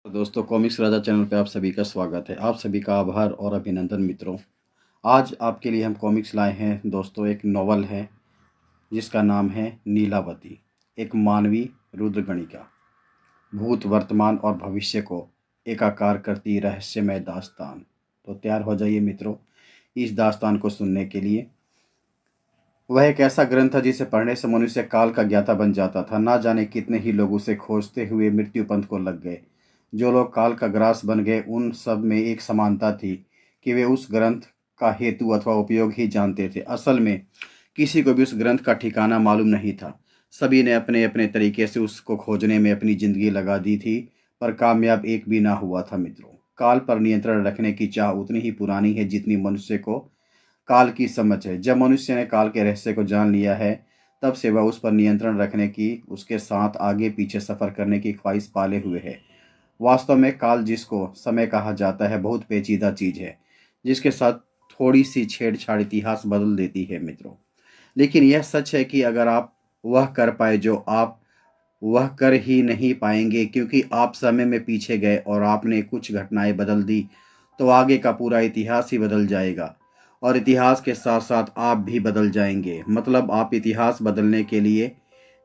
तो दोस्तों, कॉमिक्स राजा चैनल पे आप सभी का स्वागत है। आप सभी का आभार और अभिनंदन मित्रों। आज आपके लिए हम कॉमिक्स लाए हैं दोस्तों। एक नॉवल है जिसका नाम है नीलावती, एक मानवीय रुद्रगणिका। भूत, वर्तमान और भविष्य को एकाकार करती रहस्यमय दास्तान। तो तैयार हो जाइए मित्रों इस दास्तान को सुनने के लिए। वह एक ऐसा ग्रंथ था जिसे पढ़ने से मनुष्य काल का ज्ञाता बन जाता था। ना जाने कितने ही लोग उसे खोजते हुए मृत्यु पंथ को लग गए। जो लोग काल का ग्रास बन गए उन सब में एक समानता थी कि वे उस ग्रंथ का हेतु अथवा उपयोग ही जानते थे। असल में किसी को भी उस ग्रंथ का ठिकाना मालूम नहीं था। सभी ने अपने अपने तरीके से उसको खोजने में अपनी जिंदगी लगा दी थी, पर कामयाब एक भी ना हुआ था मित्रों। काल पर नियंत्रण रखने की चाह उतनी ही पुरानी है जितनी मनुष्य को काल की समझ है। जब मनुष्य ने काल के रहस्य को जान लिया है, तब से वह उस पर नियंत्रण रखने की, उसके साथ आगे पीछे सफ़र करने की ख्वाहिश पाले हुए है। वास्तव में काल, जिसको समय कहा जाता है, बहुत पेचीदा चीज़ है जिसके साथ थोड़ी सी छेड़छाड़ इतिहास बदल देती है मित्रों। लेकिन यह सच है कि अगर आप वह कर पाए जो आप वह कर ही नहीं पाएंगे, क्योंकि आप समय में पीछे गए और आपने कुछ घटनाएं बदल दी, तो आगे का पूरा इतिहास ही बदल जाएगा और इतिहास के साथ साथ आप भी बदल जाएंगे। मतलब आप इतिहास बदलने के लिए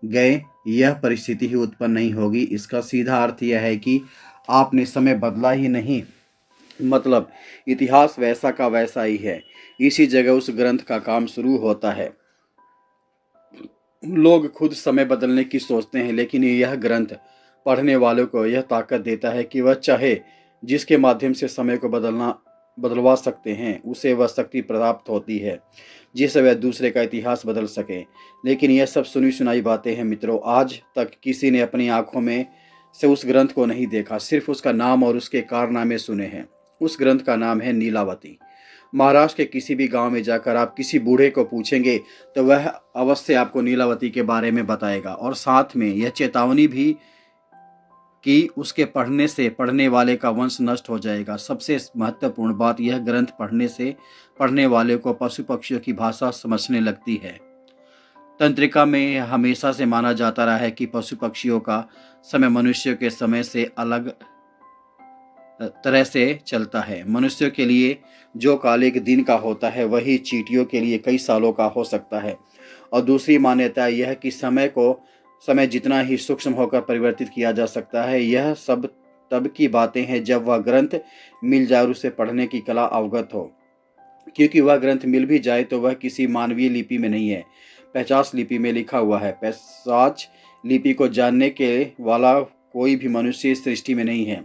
गए, यह परिस्थिति ही उत्पन्न नहीं होगी। इसका सीधा अर्थ यह है कि आपने समय बदला ही नहीं, मतलब इतिहास वैसा का वैसा ही है। इसी जगह उस ग्रंथ का काम शुरू होता है। लोग खुद समय बदलने की सोचते हैं, लेकिन यह ग्रंथ पढ़ने वालों को यह ताकत देता है कि वह चाहे जिसके माध्यम से समय को बदलवा सकते हैं, उसे वह शक्ति प्राप्त होती है जिससे वह दूसरे का इतिहास बदल सके। लेकिन यह सब सुनी सुनाई बातें हैं मित्रों। आज तक किसी ने अपनी आंखों में से उस ग्रंथ को नहीं देखा, सिर्फ उसका नाम और उसके कारनामे सुने हैं। उस ग्रंथ का नाम है नीलावती। महाराष्ट्र के किसी भी गांव में जाकर आप किसी बूढ़े को पूछेंगे तो वह अवश्य आपको नीलावती के बारे में बताएगा, और साथ में यह चेतावनी भी कि उसके पढ़ने से पढ़ने वाले का वंश नष्ट हो जाएगा। सबसे महत्वपूर्ण बात, यह ग्रंथ पढ़ने से पढ़ने वाले को पशु पक्षियों की भाषा समझने लगती है। तंत्रिका में हमेशा से माना जाता रहा है कि पशु पक्षियों का समय मनुष्यों के समय से अलग तरह से चलता है। मनुष्यों के लिए जो काल एक दिन का होता है, वही चींटियों के लिए कई सालों का हो सकता है। और दूसरी मान्यता यह कि समय जितना ही सूक्ष्म होकर परिवर्तित किया जा सकता है। यह सब तब की बातें हैं जब वह ग्रंथ मिल जाए और उसे पढ़ने की कला अवगत हो। क्योंकि वह ग्रंथ मिल भी जाए तो वह किसी मानवीय लिपि में नहीं है, पैशाच लिपि में लिखा हुआ है। पैशाच लिपि को जानने के वाला कोई भी मनुष्य इस सृष्टि में नहीं है।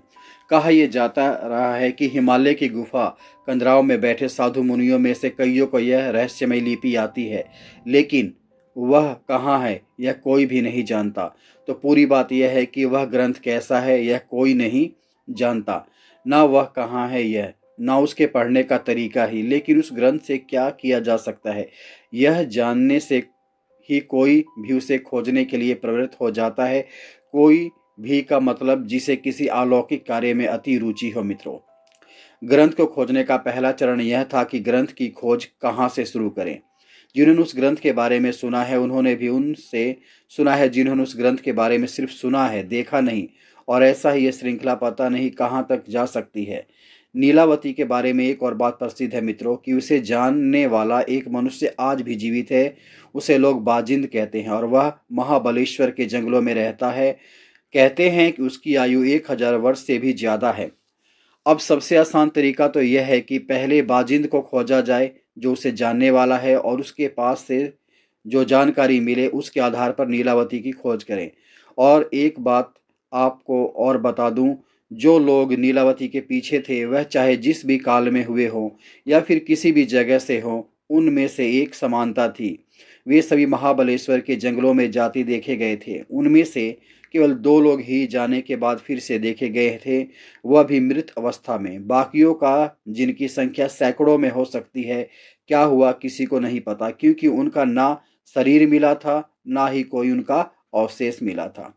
कहा यह जाता रहा है कि हिमालय की गुफा कंदराओं में बैठे साधु मुनियों में से कईयों को यह रहस्यमय लिपि आती है, लेकिन वह कहाँ है यह कोई भी नहीं जानता। तो पूरी बात यह है कि वह ग्रंथ कैसा है यह कोई नहीं जानता, ना वह कहाँ है यह, ना उसके पढ़ने का तरीका ही। लेकिन उस ग्रंथ से क्या किया जा सकता है यह जानने से ही कोई भी उसे खोजने के लिए प्रवृत्त हो जाता है। कोई भी का मतलब जिसे किसी अलौकिक कार्य में अति रुचि हो मित्रों। ग्रंथ को खोजने का पहला चरण यह था कि ग्रंथ की खोज कहाँ से शुरू करें। जिन्होंने उस ग्रंथ के बारे में सुना है, उन्होंने भी उनसे सुना है जिन्होंने उस ग्रंथ के बारे में सिर्फ सुना है, देखा नहीं। और ऐसा ही यह श्रृंखला पता नहीं कहाँ तक जा सकती है। नीलावती के बारे में एक और बात प्रसिद्ध है मित्रों कि उसे जानने वाला एक मनुष्य आज भी जीवित है। उसे लोग बाजिंद कहते हैं और वह महाबलेश्वर के जंगलों में रहता है। कहते हैं कि उसकी आयु 1000 वर्ष से भी ज्यादा है। अब सबसे आसान तरीका तो यह है कि पहले बाजिंद को खोजा जाए जो उसे जानने वाला है, और उसके पास से जो जानकारी मिले उसके आधार पर नीलावती की खोज करें। और एक बात आपको और बता दूं, जो लोग नीलावती के पीछे थे वह चाहे जिस भी काल में हुए हों या फिर किसी भी जगह से हों, उनमें से एक समानता थी। वे सभी महाबलेश्वर के जंगलों में जाते देखे गए थे। उनमें से केवल 2 लोग ही जाने के बाद फिर से देखे गए थे, वह भी मृत अवस्था में। बाकियों का, जिनकी संख्या सैकड़ों में हो सकती है, क्या हुआ किसी को नहीं पता, क्योंकि उनका ना शरीर मिला था, ना ही कोई उनका अवशेष मिला था।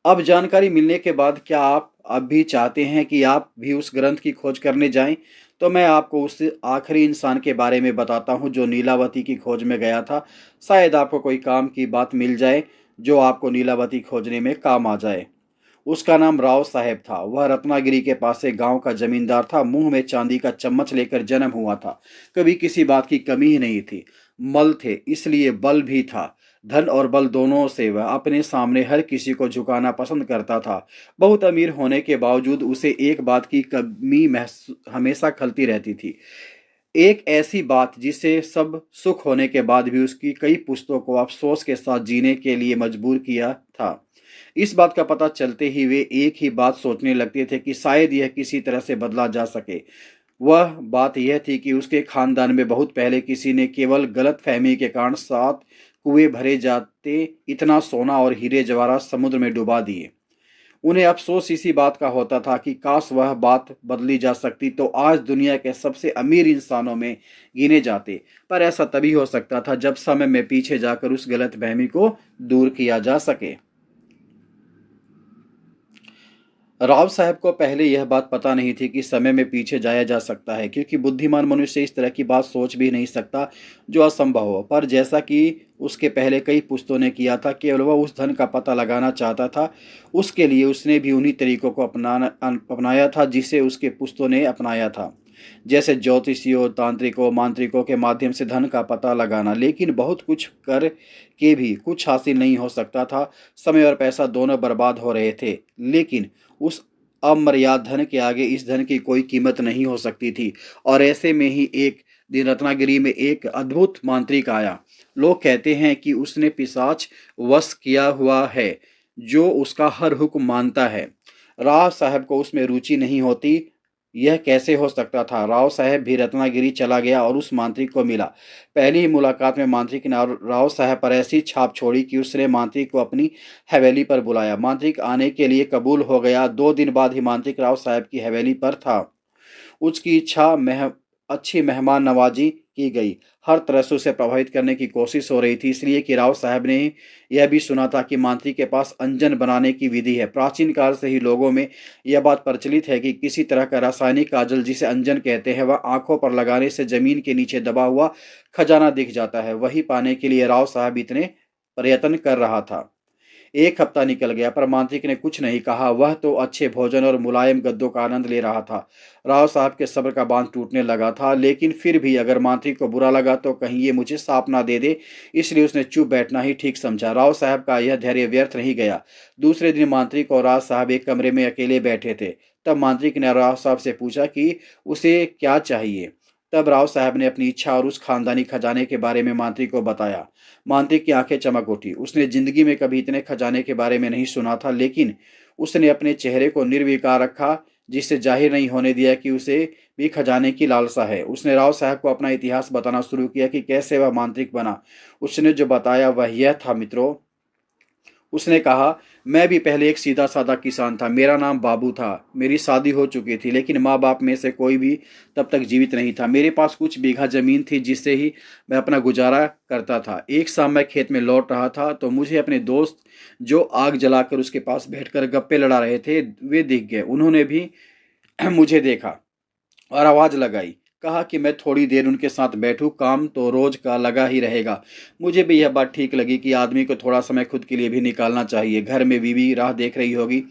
अब जानकारी मिलने के बाद क्या आप अब भी चाहते हैं कि आप भी उस ग्रंथ की खोज करने जाएं? तो मैं आपको उस आखिरी इंसान के बारे में बताता हूं जो नीलावती की खोज में गया था। शायद आपको कोई काम की बात मिल जाए जो आपको नीलावती खोजने में काम आ जाए। उसका नाम राव साहेब था। वह रत्नागिरी के पास से गांव का जमींदार था। मुंह में चांदी का चम्मच लेकर जन्म हुआ था। कभी किसी बात की कमी ही नहीं थी। मल थे, इसलिए बल भी था। धन और बल दोनों से वह अपने सामने हर किसी को झुकाना पसंद करता था। बहुत अमीर होने के बावजूद उसे एक बात की कमी हमेशा खलती रहती थी। एक ऐसी बात जिसे सब सुख होने के बाद भी उसकी कई पुश्तों को अफसोस के साथ जीने के लिए मजबूर किया था। इस बात का पता चलते ही वे एक ही बात सोचने लगते थे कि शायद यह किसी तरह से बदला जा सके। वह बात यह थी कि उसके खानदान में बहुत पहले किसी ने केवल गलतफहमी के कारण 7 कुएं भरे जाते इतना सोना और हीरे जवाहरात समुद्र में डुबा दिए। उन्हें अफसोस इसी बात का होता था कि काश वह बात बदली जा सकती तो आज दुनिया के सबसे अमीर इंसानों में गिने जाते। पर ऐसा तभी हो सकता था जब समय में पीछे जाकर उस गलतफहमी को दूर किया जा सके। राव साहब को पहले यह बात पता नहीं थी कि समय में पीछे जाया जा सकता है, क्योंकि बुद्धिमान मनुष्य इस तरह की बात सोच भी नहीं सकता जो असंभव हो। पर जैसा कि उसके पहले कई पुश्तों ने किया था, केवल वह उस धन का पता लगाना चाहता था। उसके लिए उसने भी उन्हीं तरीकों को अपनाया था जिसे उसके पुश्तों ने अपनाया था, जैसे ज्योतिषियों, तांत्रिकों, मांत्रिकों के माध्यम से धन का पता लगाना। लेकिन बहुत कुछ कर के भी कुछ हासिल नहीं हो सकता था। समय और पैसा दोनों बर्बाद हो रहे थे। लेकिन उस अमर्याद धन के आगे इस धन की कोई कीमत नहीं हो सकती थी। और ऐसे में ही एक दिन रत्नागिरी में एक अद्भुत मांत्रिक आया। लोग कहते हैं कि उसने पिशाच वश किया हुआ है, जो उसका हर हुक्म मानता है। राव साहब को उसमें रुचि नहीं होती। यह कैसे हो सकता था? राव साहब भी रत्नागिरी चला गया और उस मांत्रिक को मिला। पहली ही मुलाकात में मांत्रिक ने राव साहब पर ऐसी छाप छोड़ी कि उसने मांत्रिक को अपनी हवेली पर बुलाया। मांत्रिक आने के लिए कबूल हो गया। 2 दिन बाद ही मांत्रिक राव साहब की हवेली पर था। उसकी इच्छा अच्छी मेहमान नवाजी की गई। हर तरह से उसे प्रभावित करने की कोशिश हो रही थी, इसलिए कि राव साहब ने यह भी सुना था कि मांत्रिक के पास अंजन बनाने की विधि है। प्राचीन काल से ही लोगों में यह बात प्रचलित है कि किसी तरह का रासायनिक काजल, जिसे अंजन कहते हैं, वह आंखों पर लगाने से जमीन के नीचे दबा हुआ खजाना दिख जाता है। वही पाने के लिए राव साहब इतने प्रयत्न कर रहा था। 1 हफ्ता निकल गया, पर मांत्रिक ने कुछ नहीं कहा। वह तो अच्छे भोजन और मुलायम गद्दों का आनंद ले रहा था। राव साहब के सब्र का बांध टूटने लगा था। लेकिन फिर भी अगर मांत्रिक को बुरा लगा तो कहीं ये मुझे साफ ना दे दे, इसलिए उसने चुप बैठना ही ठीक समझा। राव साहब का यह धैर्य व्यर्थ नहीं गया। दूसरे दिन मांत्रिक और राव साहब एक कमरे में अकेले बैठे थे। तब मांत्रिक ने राव साहब से पूछा कि उसे क्या चाहिए। तब राव साहब ने अपनी इच्छा और उस खानदानी खजाने के बारे में मांत्रिक को बताया। मांत्रिक की आंखें चमक उठी। उसने जिंदगी में कभी इतने खजाने के बारे में नहीं सुना था, लेकिन उसने अपने चेहरे को निर्विकार रखा, जिससे जाहिर नहीं होने दिया कि उसे भी खजाने की लालसा है। उसने राव साहब को अपना इतिहास बताना शुरू किया कि कैसे वह मांत्रिक बना। उसने जो बताया वह यह था, मित्रों। उसने कहा, मैं भी पहले एक सीधा साधा किसान था। मेरा नाम बाबू था। मेरी शादी हो चुकी थी, लेकिन माँ बाप में से कोई भी तब तक जीवित नहीं था। मेरे पास कुछ बीघा जमीन थी, जिससे ही मैं अपना गुजारा करता था। एक शाम मैं खेत में लौट रहा था तो मुझे अपने दोस्त, जो आग जलाकर उसके पास बैठकर गप्पे लड़ा रहे थे, वे दिख गए। उन्होंने भी मुझे देखा और आवाज लगाई। कहा कि मैं थोड़ी देर उनके साथ बैठूं, काम तो रोज का लगा ही रहेगा। मुझे भी यह बात ठीक लगी कि आदमी को थोड़ा समय खुद के लिए भी निकालना चाहिए। घर में बीवी राह देख रही होगी।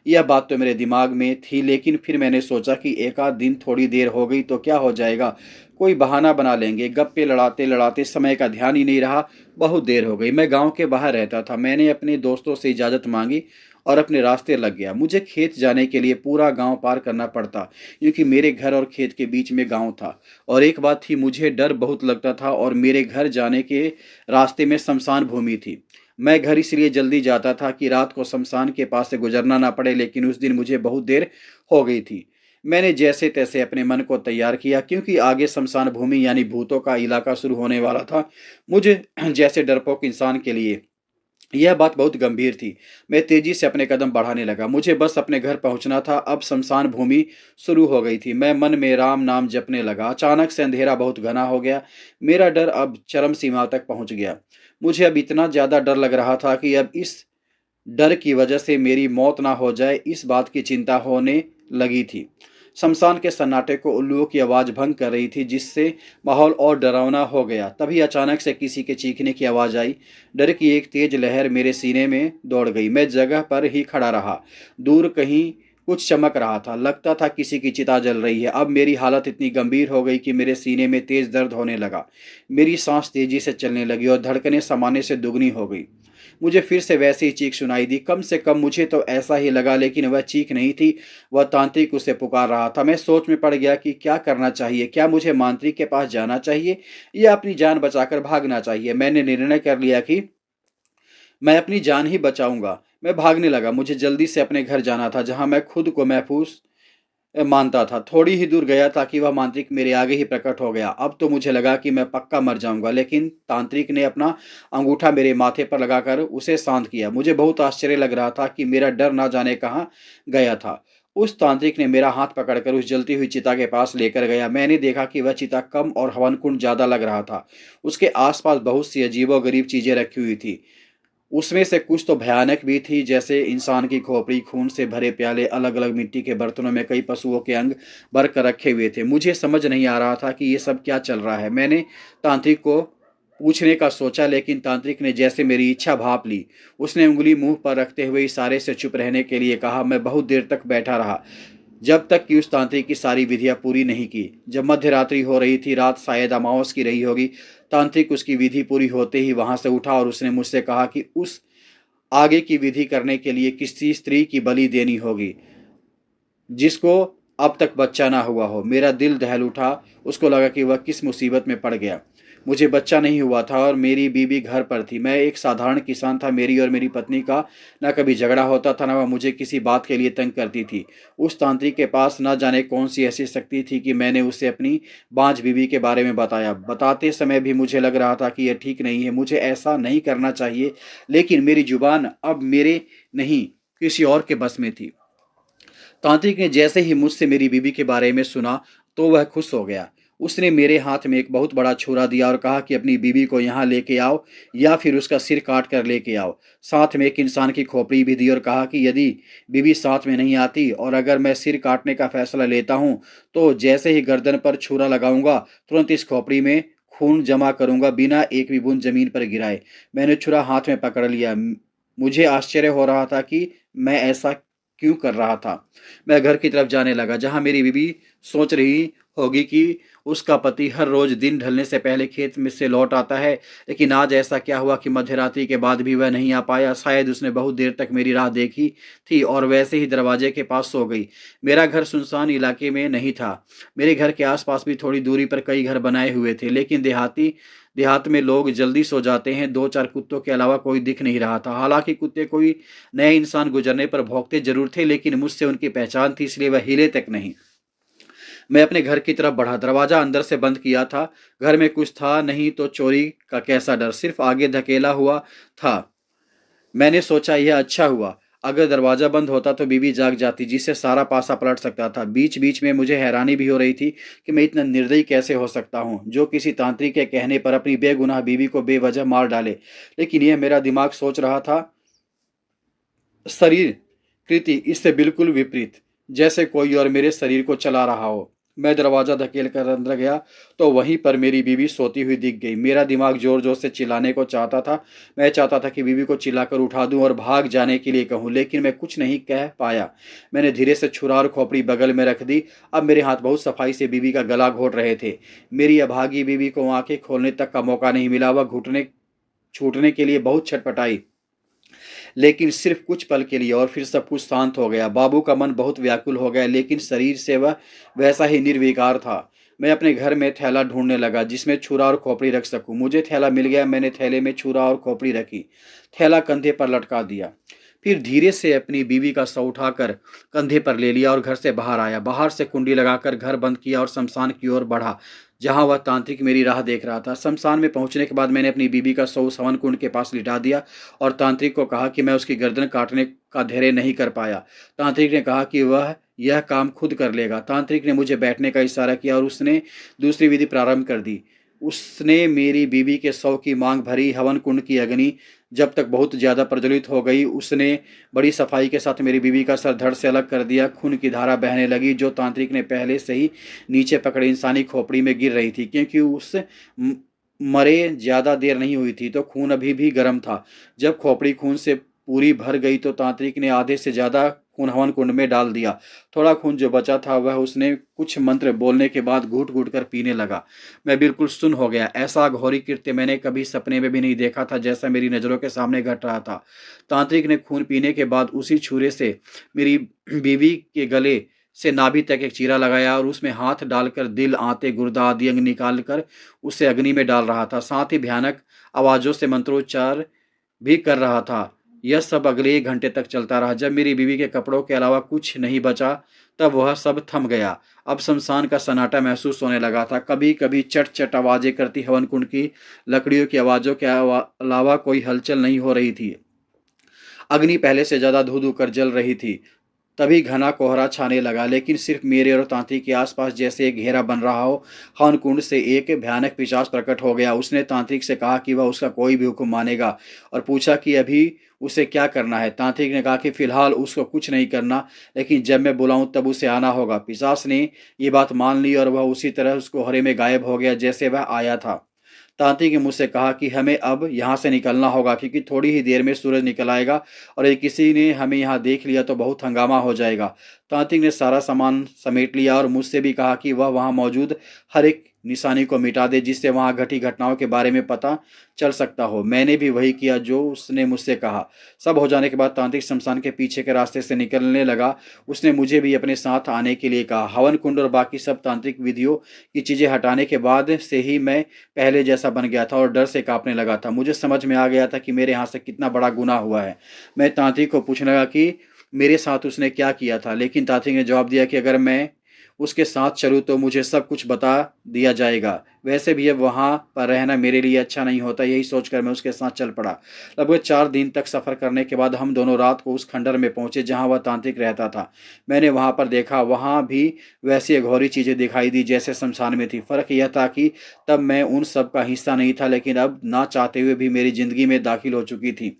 यह बात तो मेरे दिमाग में थी, लेकिन फिर मैंने सोचा कि एक आध दिन थोड़ी देर हो गई तो क्या हो जाएगा, कोई बहाना बना लेंगे। गप्पे लड़ाते लड़ाते समय का ध्यान ही नहीं रहा। बहुत देर हो गई। मैं गांव के बाहर रहता था। मैंने अपने दोस्तों से इजाज़त मांगी और अपने रास्ते लग गया। मुझे खेत जाने के लिए पूरा गांव पार करना पड़ता, क्योंकि मेरे घर और खेत के बीच में गांव था। और एक बात थी, मुझे डर बहुत लगता था और मेरे घर जाने के रास्ते में शमशान भूमि थी। मैं घर इसलिए जल्दी जाता था कि रात को शमशान के पास से गुजरना ना पड़े, लेकिन उस दिन मुझे बहुत देर हो गई थी। मैंने जैसे तैसे अपने मन को तैयार किया, क्योंकि आगे शमशान भूमि यानी भूतों का इलाका शुरू होने वाला था। मुझे जैसे डरपोक इंसान के लिए यह बात बहुत गंभीर थी। मैं तेजी से अपने कदम बढ़ाने लगा। मुझे बस अपने घर पहुंचना था। अब शमशान भूमि शुरू हो गई थी। मैं मन में राम नाम जपने लगा। अचानक से अंधेरा बहुत घना हो गया। मेरा डर अब चरम सीमा तक पहुंच गया। मुझे अब इतना ज्यादा डर लग रहा था कि अब इस डर की वजह से मेरी मौत ना हो जाए, इस बात की चिंता होने लगी थी। शमशान के सन्नाटे को उल्लुओं की आवाज़ भंग कर रही थी, जिससे माहौल और डरावना हो गया। तभी अचानक से किसी के चीखने की आवाज़ आई। डर की एक तेज लहर मेरे सीने में दौड़ गई। मैं जगह पर ही खड़ा रहा। दूर कहीं कुछ चमक रहा था, लगता था किसी की चिता जल रही है। अब मेरी हालत इतनी गंभीर हो गई कि मेरे सीने में तेज दर्द होने लगा। मेरी सांस तेजी से चलने लगी और धड़कनें सामान्य से दुगनी हो गई। मुझे फिर से वैसी ही चीख सुनाई दी। कम से कम मुझे तो ऐसा ही लगा, लेकिन वह चीख नहीं थी, वह तांत्रिक उसे पुकार रहा था। मैं सोच में पड़ गया कि क्या करना चाहिए। क्या मुझे मांत्रिक के पास जाना चाहिए या अपनी जान बचाकर भागना चाहिए। मैंने निर्णय कर लिया कि मैं अपनी जान ही बचाऊंगा। मैं भागने लगा। मुझे जल्दी से अपने घर जाना था, जहां मैं खुद को महफूज मानता था। थोड़ी ही दूर गया था कि वह मांत्रिक मेरे आगे ही प्रकट हो गया। अब तो मुझे लगा कि मैं पक्का मर जाऊंगा, लेकिन तांत्रिक ने अपना अंगूठा मेरे माथे पर लगाकर उसे शांत किया। मुझे बहुत आश्चर्य लग रहा था कि मेरा डर ना जाने कहाँ गया था। उस तांत्रिक ने मेरा हाथ पकड़कर उस जलती हुई चिता के पास लेकर गया। मैंने देखा कि वह चिता कम और हवन कुंड ज्यादा लग रहा था। उसके आसपास बहुत सी अजीबोगरीब चीजें रखी हुई थी। उसमें से कुछ तो भयानक भी थी, जैसे इंसान की खोपड़ी, खून से भरे प्याले, अलग अलग मिट्टी के बर्तनों में कई पशुओं के अंग भर कर रखे हुए थे। मुझे समझ नहीं आ रहा था कि ये सब क्या चल रहा है। मैंने तांत्रिक को पूछने का सोचा, लेकिन तांत्रिक ने जैसे मेरी इच्छा भांप ली। उसने उंगली मुंह पर रखते हुए इशारे से चुप रहने के लिए कहा। मैं बहुत देर तक बैठा रहा, जब तक कि उस तांत्रिक की सारी विधियां पूरी नहीं की। जब मध्य रात्रि हो रही थी, रात शायद अमावस की रही होगी, तांत्रिक उसकी विधि पूरी होते ही वहां से उठा और उसने मुझसे कहा कि उस आगे की विधि करने के लिए किसी स्त्री की बलि देनी होगी जिसको अब तक बच्चा ना हुआ हो। मेरा दिल दहल उठा। उसको लगा कि वह किस मुसीबत में पड़ गया। मुझे बच्चा नहीं हुआ था और मेरी बीवी घर पर थी। मैं एक साधारण किसान था। मेरी और मेरी पत्नी का न कभी झगड़ा होता था, न वह मुझे किसी बात के लिए तंग करती थी। उस तांत्रिक के पास न जाने कौन सी ऐसी शक्ति थी कि मैंने उसे अपनी बांझ बीवी के बारे में बताया। बताते समय भी मुझे लग रहा था कि यह ठीक नहीं है, मुझे ऐसा नहीं करना चाहिए, लेकिन मेरी जुबान अब मेरे नहीं, किसी और के बस में थी। तांत्रिक ने जैसे ही मुझसे मेरी बीवी के बारे में सुना तो वह खुश हो गया। उसने मेरे हाथ में एक बहुत बड़ा छुरा दिया और कहा कि अपनी बीवी को यहाँ लेके आओ या फिर उसका सिर काट कर लेके आओ। साथ में एक इंसान की खोपड़ी भी दी और कहा कि यदि बीवी साथ में नहीं आती और अगर मैं सिर काटने का फैसला लेता हूँ तो जैसे ही गर्दन पर छुरा लगाऊंगा, तुरंत इस खोपड़ी में खून जमा करूंगा बिना एक भी बूंद जमीन पर गिराए। मैंने छुरा हाथ में पकड़ लिया। मुझे आश्चर्य हो रहा था कि मैं ऐसा क्यों कर रहा था। मैं घर की तरफ जाने लगा, जहां मेरी बीवी सोच रही होगी कि उसका पति हर रोज दिन ढलने से पहले खेत में से लौट आता है, लेकिन आज ऐसा क्या हुआ कि मध्यरात्रि के बाद भी वह नहीं आ पाया। शायद उसने बहुत देर तक मेरी राह देखी थी और वैसे ही दरवाजे के पास सो गई। मेरा घर सुनसान इलाके में नहीं था। मेरे घर के आसपास भी थोड़ी दूरी पर कई घर बनाए हुए थे, लेकिन देहात में लोग जल्दी सो जाते हैं। दो चार कुत्तों के अलावा कोई दिख नहीं रहा था। हालांकि कुत्ते कोई नए इंसान गुजरने पर भौंकते जरूर थे, लेकिन मुझसे उनकी पहचान थी, इसलिए वह हिले तक नहीं। मैं अपने घर की तरफ बढ़ा। दरवाजा अंदर से बंद किया था। घर में कुछ था नहीं तो चोरी का कैसा डर, सिर्फ आगे धकेला हुआ था। मैंने सोचा यह अच्छा हुआ। अगर दरवाजा बंद होता तो बीवी जाग जाती, जिससे सारा पासा पलट सकता था। बीच बीच में मुझे हैरानी भी हो रही थी कि मैं इतना निर्दयी कैसे हो सकता हूँ, जो किसी तांत्रिक के कहने पर अपनी बेगुनाह बीवी को बेवजह मार डाले। लेकिन यह मेरा दिमाग सोच रहा था। शरीर कृति इससे बिल्कुल विपरीत, जैसे कोई और मेरे शरीर को चला रहा हो। मैं दरवाजा धकेल कर अंदर गया तो वहीं पर मेरी बीवी सोती हुई दिख गई। मेरा दिमाग जोर जोर से चिल्लाने को चाहता था। मैं चाहता था कि बीवी को चिल्लाकर उठा दूं और भाग जाने के लिए कहूं, लेकिन मैं कुछ नहीं कह पाया। मैंने धीरे से छुरा और खोपड़ी बगल में रख दी। अब मेरे हाथ बहुत सफाई से बीवी का गला घोट रहे थे। मेरी अभागी बीवी को आंखें खोलने तक का मौका नहीं मिला। वह घुटने छूटने के लिए बहुत छटपटाई, लेकिन सिर्फ कुछ पल के लिए, और फिर सब कुछ शांत हो गया। बाबू का मन बहुत व्याकुल हो गया, लेकिन शरीर से वह वैसा ही निर्विकार था। मैं अपने घर में थैला ढूंढने लगा जिसमें छुरा और खोपड़ी रख सकूं। मुझे थैला मिल गया। मैंने थैले में छुरा और खोपड़ी रखी, थैला कंधे पर लटका दिया, फिर धीरे से अपनी बीवी का शव उठाकर कंधे पर ले लिया और घर से बाहर आया। बाहर से कुंडी लगाकर घर बंद किया और शमशान की ओर बढ़ा, जहां वह तांत्रिक मेरी राह देख रहा था। शमशान में पहुंचने के बाद मैंने अपनी बीवी का शव सवन कुंड के पास लिटा दिया और तांत्रिक को कहा कि मैं उसकी गर्दन काटने का धैर्य नहीं कर पाया। तांत्रिक ने कहा कि वह यह काम खुद कर लेगा। तांत्रिक ने मुझे बैठने का इशारा किया और उसने दूसरी विधि प्रारंभ कर दी। उसने मेरी बीवी के शव की मांग भरी। हवन कुंड की अग्नि जब तक बहुत ज़्यादा प्रज्वलित हो गई, उसने बड़ी सफाई के साथ मेरी बीवी का सर धड़ से अलग कर दिया। खून की धारा बहने लगी, जो तांत्रिक ने पहले से ही नीचे पकड़े इंसानी खोपड़ी में गिर रही थी। क्योंकि उस मरे ज़्यादा देर नहीं हुई थी, तो खून अभी भी गर्म था। जब खोपड़ी खून से पूरी भर गई, तो तांत्रिक ने आधे से ज़्यादा खून हवन कुंड में डाल दिया। थोड़ा खून जो बचा था, वह उसने कुछ मंत्र बोलने के बाद घूट घूट कर पीने लगा। मैं बिल्कुल सुन्न हो गया। ऐसा घोरी कृत्य मैंने कभी सपने में भी नहीं देखा था, जैसा मेरी नज़रों के सामने घट रहा था। तांत्रिक ने खून पीने के बाद उसी छुरे से मेरी बीवी के गले से नाभि तक एक चीरा लगाया और उसमें हाथ डालकर दिल, आंतें, गुर्दा आदि अंग निकाल कर उसे अग्नि में डाल रहा था। साथ ही भयानक आवाज़ों से मंत्रोच्चार भी कर रहा था। यह सब अगले 1 घंटे तक चलता रहा। जब मेरी बीवी के कपड़ों के अलावा कुछ नहीं बचा, तब वह सब थम गया। अब शमशान का सन्नाटा महसूस होने लगा था। कभी कभी चट चट आवाजें करती हवन कुंड की लकड़ियों की आवाज़ों के अलावा कोई हलचल नहीं हो रही थी। अग्नि पहले से ज़्यादा धू धू कर जल रही थी। तभी घना कोहरा छाने लगा, लेकिन सिर्फ मेरे और तांत्रिक के आसपास जैसे एक घेरा बन रहा हो। हवन कुंड से एक भयानक पिशाच प्रकट हो गया। उसने तांत्रिक से कहा कि वह उसका कोई भी हुक्म मानेगा, और पूछा कि अभी उसे क्या करना है। तांत्रिक ने कहा कि फिलहाल उसको कुछ नहीं करना, लेकिन जब मैं बुलाऊं तब उसे आना होगा। पिशाच ने ये बात मान ली और वह उसी तरह उसको हरे में गायब हो गया जैसे वह आया था। तांत्रिक ने मुझसे कहा कि हमें अब यहाँ से निकलना होगा, क्योंकि थोड़ी ही देर में सूरज निकल आएगा और यदि किसी ने हमें यहाँ देख लिया तो बहुत हंगामा हो जाएगा। तांत्रिक ने सारा सामान समेट लिया और मुझसे भी कहा कि वह वहाँ मौजूद हर एक निशानी को मिटा दे, जिससे वहाँ घटी घटनाओं के बारे में पता चल सकता हो। मैंने भी वही किया जो उसने मुझसे कहा। सब हो जाने के बाद तांत्रिक शमशान के पीछे के रास्ते से निकलने लगा। उसने मुझे भी अपने साथ आने के लिए कहा। हवन कुंड और बाकी सब तांत्रिक विधियों की चीज़ें हटाने के बाद से ही मैं पहले जैसा बन गया था और डर से कांपने लगा था। मुझे समझ में आ गया था कि मेरे यहाँ से कितना बड़ा गुनाह हुआ है। मैं तांत्रिक को पूछने लगा कि मेरे साथ उसने क्या किया था, लेकिन तांत्रिक ने जवाब दिया कि अगर मैं उसके साथ चलूँ तो मुझे सब कुछ बता दिया जाएगा। वैसे भी अब वहाँ पर रहना मेरे लिए अच्छा नहीं होता। यही सोचकर मैं उसके साथ चल पड़ा। लगभग 4 दिन तक सफ़र करने के बाद हम दोनों रात को उस खंडर में पहुँचे जहाँ वह तांत्रिक रहता था। मैंने वहाँ पर देखा, वहाँ भी वैसी अघोरी चीज़ें दिखाई दी जैसे शमशान में थी। फ़र्क यह था कि तब मैं उन सब का हिस्सा नहीं था, लेकिन अब ना चाहते हुए भी मेरी ज़िंदगी में दाखिल हो चुकी थी।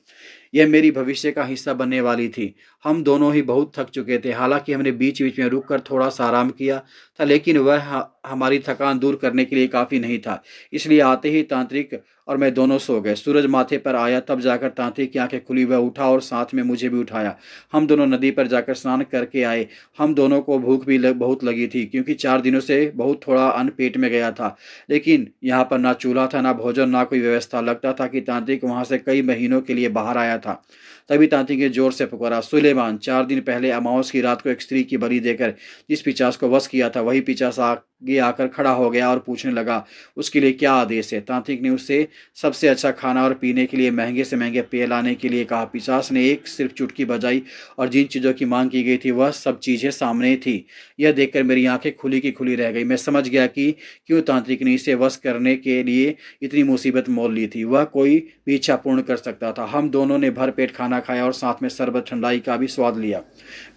यह मेरी भविष्य का हिस्सा बनने वाली थी। हम दोनों ही बहुत थक चुके थे। हालांकि हमने बीच बीच में रुक कर थोड़ा सा आराम किया था, लेकिन वह हमारी थकान दूर करने के लिए काफ़ी नहीं था। इसलिए आते ही तांत्रिक और मैं दोनों सो गए। सूरज माथे पर आया तब जाकर तांत्रिक की आंखें खुली। वह उठा और साथ में मुझे भी उठाया। हम दोनों नदी पर जाकर स्नान करके आए। हम दोनों को भूख भी बहुत लगी थी, क्योंकि 4 दिनों से बहुत थोड़ा अन्न पेट में गया था। लेकिन यहाँ पर ना चूल्हा था, ना भोजन, ना कोई व्यवस्था। लगता था कि तांत्रिक वहाँ से कई महीनों के लिए बाहर आया था। तभी तांत्रिक ने जोर से पुकारा, सुलेमान! 4 दिन पहले अमावस की रात को एक स्त्री की बलि देकर जिस पिशाच को वश किया था, वही पिशाच आगे आकर खड़ा हो गया और पूछने लगा उसके लिए क्या आदेश है। तांत्रिक ने उससे सबसे अच्छा खाना और पीने के लिए महंगे से महंगे पेय लाने के लिए कहा। पिशाच ने एक सिर्फ चुटकी बजाई और जिन चीज़ों की मांग की गई थी वह सब चीज़ें सामने थी। यह देखकर मेरी आंखें खुली की खुली रह गई। मैं समझ गया कि क्यों तांत्रिक ने इसे वश करने के लिए इतनी मुसीबत मोल ली थी। वह कोई भी इच्छा पूर्ण कर सकता था। हम दोनों ने भर पेट खाना खाया और साथ में शरबत ठंडाई का भी स्वाद लिया।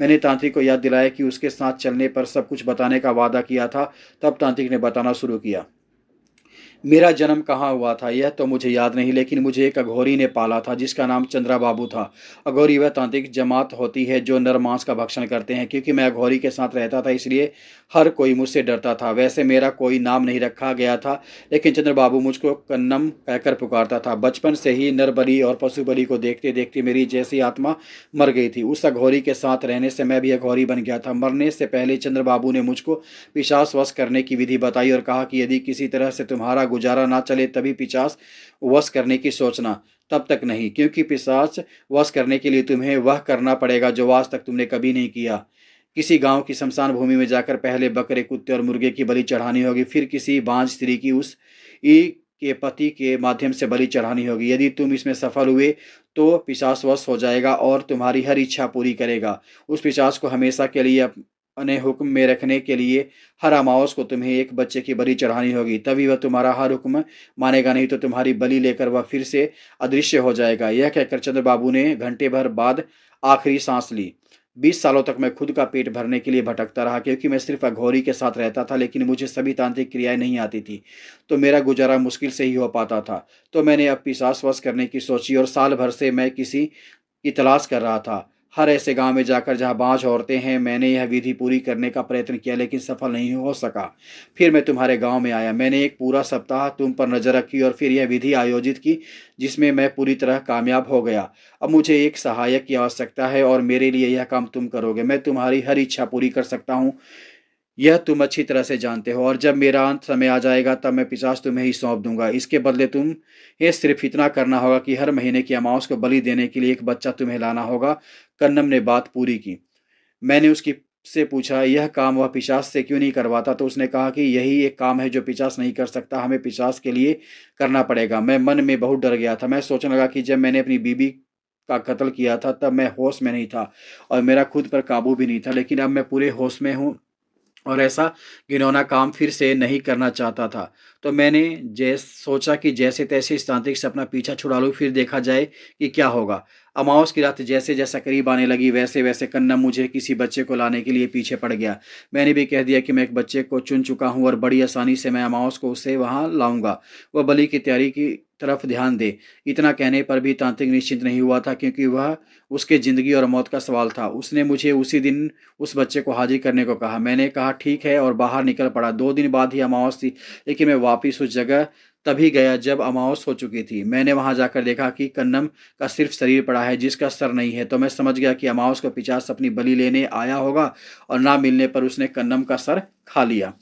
मैंने तांत्रिक को याद दिलाया कि उसके साथ चलने पर सब कुछ बताने का वादा किया था। तब तांत्रिक ने बताना शुरू किया। मेरा जन्म कहाँ हुआ था यह तो मुझे याद नहीं, लेकिन मुझे एक अघोरी ने पाला था जिसका नाम चंद्रा बाबू था। अघोरी वह तांत्रिक जमात होती है जो नर मांस का भक्षण करते हैं। क्योंकि मैं अघोरी के साथ रहता था, इसलिए हर कोई मुझसे डरता था। वैसे मेरा कोई नाम नहीं रखा गया था, लेकिन चंद्र बाबू मुझको कन्नम कहकर पुकारता था। बचपन से ही नर बलि और पशु बलि को देखते देखते मेरी जैसी आत्मा मर गई थी। उस अघोरी के साथ रहने से मैं भी अघोरी बन गया था। मरने से पहले चंद्र बाबू ने मुझको पिशाच वश करने की विधि बताई और कहा कि यदि किसी तरह से तुम्हारा गुजारा ना चले तभी पिशाच वश करने की सोचना, तब तक नहीं। क्योंकि पिशाच वश करने के लिए तुम्हें वह करना पड़ेगा जो आज तक तुमने कभी नहीं किया। किसी गांव की शमशान भूमि में जाकर पहले बकरे, कुत्ते और मुर्गे की बलि चढ़ानी होगी। फिर किसी बांझ स्त्री की उस ई के पति के माध्यम से बलि चढ़ानी होगी। यदि तुम इसमें सफल हुए तो पिशाच वश हो जाएगा और तुम्हारी हर इच्छा पूरी करेगा। उस पिशाच को हमेशा के लिए अपने हुक्म में रखने के लिए हर अमावस को तुम्हें एक बच्चे की बलि चढ़ानी होगी। तभी वह तुम्हारा हर हुक्म मानेगा, नहीं तो तुम्हारी बलि लेकर वह फिर से अदृश्य हो जाएगा। यह कहकर चंद्र बाबू ने घंटे भर बाद आखिरी सांस ली। 20 सालों तक मैं खुद का पेट भरने के लिए भटकता रहा, क्योंकि मैं सिर्फ अघोरी के साथ रहता था, लेकिन मुझे सभी तांत्रिक क्रियाएं नहीं आती थी, तो मेरा गुजारा मुश्किल से ही हो पाता था। तो मैंने अब पिशाच वश करने की सोची और साल भर से मैं किसी की तलाश कर रहा था। हर ऐसे गांव में जाकर जहां बाँझ औरतें हैं, मैंने यह विधि पूरी करने का प्रयत्न किया, लेकिन सफल नहीं हो सका। फिर मैं तुम्हारे गांव में आया। मैंने एक पूरा सप्ताह तुम पर नजर रखी और फिर यह विधि आयोजित की, जिसमें मैं पूरी तरह कामयाब हो गया। अब मुझे एक सहायक की आवश्यकता है और मेरे लिए यह काम तुम करोगे। मैं तुम्हारी हर इच्छा पूरी कर सकता हूँ, यह तुम अच्छी तरह से जानते हो, और जब मेरा अंत समय आ जाएगा तब मैं पिशाच तुम्हें ही सौंप दूंगा। इसके बदले तुम्हें सिर्फ इतना करना होगा कि हर महीने की अमावस को बलि देने के लिए एक बच्चा तुम्हें लाना होगा। कन्नम ने बात पूरी की। मैंने उसकी से पूछा, यह काम वह पिशाच से क्यों नहीं करवाता? तो उसने कहा कि यही एक काम है जो पिशाच नहीं कर सकता, हमें पिशाच के लिए करना पड़ेगा। मैं मन में बहुत डर गया था। मैं सोचने लगा कि जब मैंने अपनी बीबी का कत्ल किया था तब मैं होश में नहीं था और मेरा खुद पर काबू भी नहीं था, लेकिन अब मैं पूरे होश में हूँ और ऐसा घिनौना काम फिर से नहीं करना चाहता था। तो मैंने सोचा कि जैसे तैसे इस तांत्रिक से अपना पीछा छुड़ा लूँ, फिर देखा जाए कि क्या होगा। अमावस की रात जैसे जैसा करीब आने लगी, वैसे वैसे कन्नम मुझे किसी बच्चे को लाने के लिए पीछे पड़ गया। मैंने भी कह दिया कि मैं एक बच्चे को चुन चुका हूँ और बड़ी आसानी से मैं अमावस को उसे वहाँ लाऊंगा। वह बलि की तैयारी की तरफ ध्यान दे। इतना कहने पर भी तांत्रिक निश्चिंत नहीं हुआ था, क्योंकि वह उसके जिंदगी और मौत का सवाल था। उसने मुझे उसी दिन उस बच्चे को हाजिर करने को कहा। मैंने कहा ठीक है और बाहर निकल पड़ा। 2 दिन बाद ही अमावस थी, लेकिन मैं वापिस उस जगह तभी गया जब अमावस हो चुकी थी। मैंने वहां जाकर देखा कि कन्नम का सिर्फ शरीर पड़ा है, जिसका सर नहीं है। तो मैं समझ गया कि अमावस को पिशाच अपनी बलि लेने आया होगा और ना मिलने पर उसने कन्नम का सर खा लिया।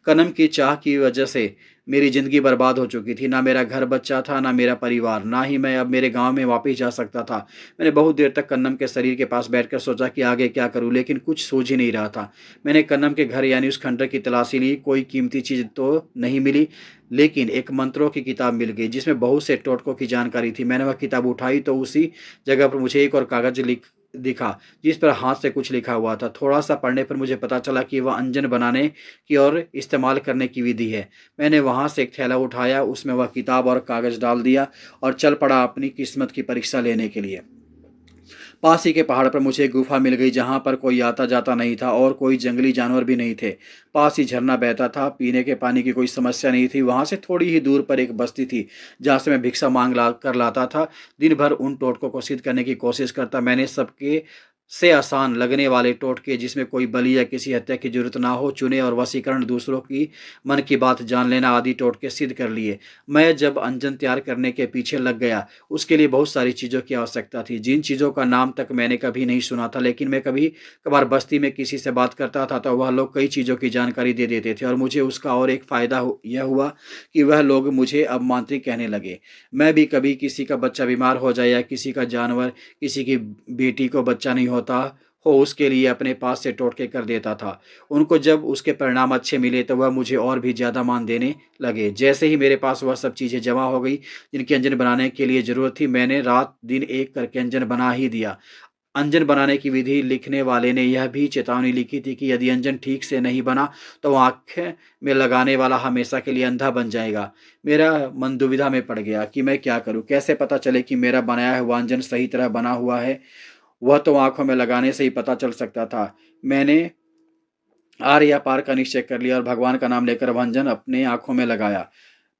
कन्नम की चाह की वजह से मेरी जिंदगी बर्बाद हो चुकी थी। ना मेरा घर बच्चा था, ना मेरा परिवार, ना ही मैं अब मेरे गांव में वापस जा सकता था। मैंने बहुत देर तक कन्नम के शरीर के पास बैठकर सोचा कि आगे क्या करूं, लेकिन कुछ सूझ ही नहीं रहा था। मैंने कन्नम के घर यानी उस खंडर की तलाशी ली। कोई कीमती चीज तो नहीं मिली, लेकिन एक मंत्रों की किताब मिल गई जिसमें बहुत से टोटकों की जानकारी थी। मैंने वह किताब उठाई तो उसी जगह पर मुझे एक और कागज दिखा, जिस पर हाथ से कुछ लिखा हुआ था। थोड़ा सा पढ़ने पर मुझे पता चला कि वह अंजन बनाने की और इस्तेमाल करने की विधि है। मैंने वहां से एक थैला उठाया, उसमें वह किताब और कागज डाल दिया और चल पड़ा अपनी किस्मत की परीक्षा लेने के लिए। पास ही के पहाड़ पर मुझे एक गुफा मिल गई, जहां पर कोई आता जाता नहीं था और कोई जंगली जानवर भी नहीं थे। पास ही झरना बहता था। पीने के पानी की कोई समस्या नहीं थी। वहां से थोड़ी ही दूर पर एक बस्ती थी, जहां से मैं भिक्षा मांग कर लाता था। दिन भर उन टोटकों को सिद्ध करने की कोशिश करता। मैंने सबके से आसान लगने वाले टोटके, जिसमें कोई बलि या किसी हत्या की जरूरत ना हो, चुने और वशीकरण, दूसरों की मन की बात जान लेना आदि टोटके सिद्ध कर लिए। मैं जब अंजन तैयार करने के पीछे लग गया, उसके लिए बहुत सारी चीज़ों की आवश्यकता थी, जिन चीज़ों का नाम तक मैंने कभी नहीं सुना था। लेकिन मैं कभी कभार बस्ती में किसी से बात करता था तो वह लोग कई चीज़ों की जानकारी दे देते थे, और मुझे उसका और एक फ़ायदा यह हुआ कि वह लोग मुझे अब मांत्रिक कहने लगे। मैं भी कभी किसी का बच्चा बीमार हो जाए या किसी का जानवर, किसी की बेटी को बच्चा नहीं होता हो, उसके लिए अपने पास से टोटके कर देता था। उनको जब उसके परिणाम अच्छे मिले तो वह मुझे और भी ज़्यादा मान देने लगे। जैसे ही मेरे पास वह सब चीज़ें जमा हो गई जिनकी अंजन बनाने के लिए ज़रूरत थी, मैंने रात दिन एक करके अंजन बना ही दिया। अंजन बनाने की विधि लिखने वाले ने यह भी चेतावनी लिखी थी कि यदि अंजन ठीक से नहीं बना तो आँख में लगाने वाला हमेशा के लिए अंधा बन जाएगा। मेरा मन दुविधा में पड़ गया कि मैं क्या करूं। कैसे पता चले कि मेरा बनाया हुआ अंजन सही तरह बना हुआ है? वह तो आंखों में लगाने से ही पता चल सकता था। मैंने आर या पार का निश्चय कर लिया और भगवान का नाम लेकर वह अंजन अपने आंखों में लगाया।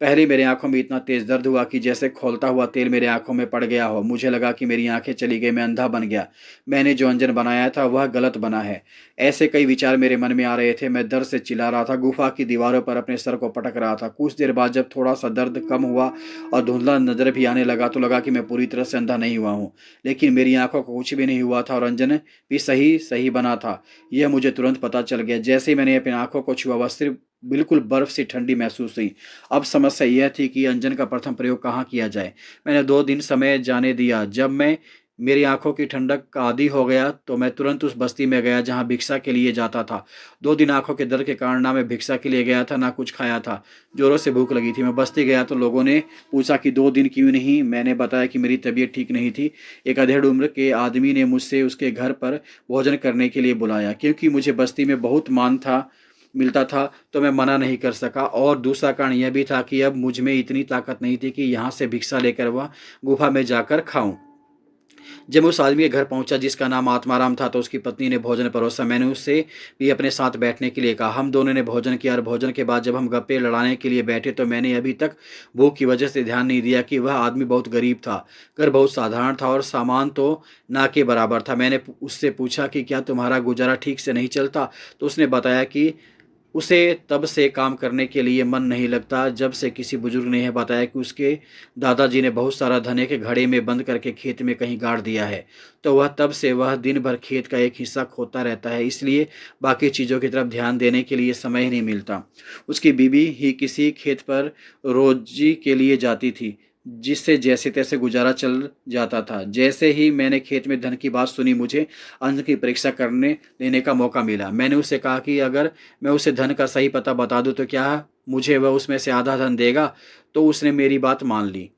पहले मेरे आंखों में इतना तेज दर्द हुआ कि जैसे खौलता हुआ तेल मेरे आंखों में पड़ गया हो। मुझे लगा कि मेरी आंखें चली गई, मैं अंधा बन गया। मैंने जो अंजन बनाया था वह गलत बना है। ऐसे कई विचार मेरे मन में आ रहे थे। मैं दर्द से चिल्ला रहा था, गुफा की दीवारों पर अपने सर को पटक रहा था। कुछ देर बाद जब थोड़ा सा दर्द कम हुआ और धुंधला नजर भी आने लगा तो लगा कि मैं पूरी तरह से अंधा नहीं हुआ हूँ। लेकिन मेरी आंखों को कुछ भी नहीं हुआ था और अंजन भी सही सही बना था, यह मुझे तुरंत पता चल गया। जैसे ही मैंने अपनी आंखों को छुआ, वह सिर्फ बिल्कुल बर्फ सी ठंडी महसूस हुई। अब समस्या यह थी कि अंजन का प्रथम प्रयोग कहाँ किया जाए। मैंने 2 दिन समय जाने दिया। जब मैं मेरी आंखों की ठंडक का आदी हो गया तो मैं तुरंत उस बस्ती में गया जहाँ भिक्षा के लिए जाता था। 2 दिन आंखों के दर्द के कारण ना मैं भिक्षा के लिए गया था, ना कुछ खाया था। जोरों से भूख लगी थी। मैं बस्ती गया तो लोगों ने पूछा कि 2 दिन क्यों नहीं। मैंने बताया कि मेरी तबीयत ठीक नहीं थी। एक अधेड़ उम्र के आदमी ने मुझसे उसके घर पर भोजन करने के लिए बुलाया। क्योंकि मुझे बस्ती में बहुत मान था मिलता था तो मैं मना नहीं कर सका, और दूसरा कारण यह भी था कि अब मुझ में इतनी ताकत नहीं थी कि यहाँ से भिक्षा लेकर वह गुफा में जाकर खाऊं। जब मैं उस आदमी के घर पहुंचा जिसका नाम आत्माराम था तो उसकी पत्नी ने भोजन परोसा। मैंने उससे भी अपने साथ बैठने के लिए कहा। हम दोनों ने भोजन किया और भोजन के बाद जब हम गप्पे लड़ाने के लिए बैठे तो मैंने अभी तक भूख की वजह से ध्यान नहीं दिया कि वह आदमी बहुत गरीब था। घर बहुत साधारण था और सामान तो ना के बराबर था। मैंने उससे पूछा कि क्या तुम्हारा गुजारा ठीक से नहीं चलता? तो उसने बताया कि उसे तब से काम करने के लिए मन नहीं लगता जब से किसी बुजुर्ग ने यह बताया कि उसके दादाजी ने बहुत सारा धन एक घड़े में बंद करके खेत में कहीं गाड़ दिया है। तो वह तब से वह दिन भर खेत का एक हिस्सा खोता रहता है, इसलिए बाकी चीज़ों की तरफ ध्यान देने के लिए समय ही नहीं मिलता। उसकी बीवी ही किसी खेत पर रोजी के लिए जाती थी, जिससे जैसे तैसे गुजारा चल जाता था। जैसे ही मैंने खेत में धन की बात सुनी मुझे अन्न की परीक्षा करने लेने का मौका मिला। मैंने उससे कहा कि अगर मैं उसे धन का सही पता बता दूं तो क्या मुझे वह उसमें से आधा धन देगा? तो उसने मेरी बात मान ली।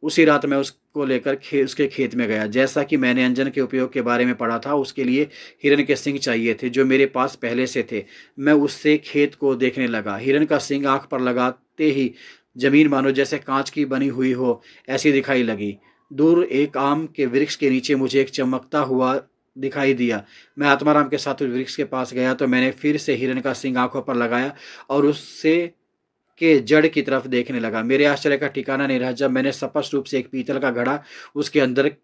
उसी रात मैं उसको लेकर उसके खेत में गया। जैसा कि मैंने अंजन के उपयोग के बारे में पढ़ा था, उसके लिए हिरन के सींग चाहिए थे जो मेरे पास पहले से थे। मैं उससे खेत को देखने लगा। हिरन का सींग आंख पर लगाते ही जमीन मानो जैसे कांच की बनी हुई हो ऐसी दिखाई लगी। दूर एक आम के वृक्ष के नीचे मुझे एक चमकता हुआ दिखाई दिया। मैं आत्माराम के साथ उस वृक्ष के पास गया तो मैंने फिर से हिरन का सींग आंखों पर लगाया और उससे के जड़ की तरफ देखने लगा। मेरे आश्चर्य का ठिकाना नहीं रहा जब मैंने स्पष्ट रूप से एक पीतल का घड़ा उसके अंदर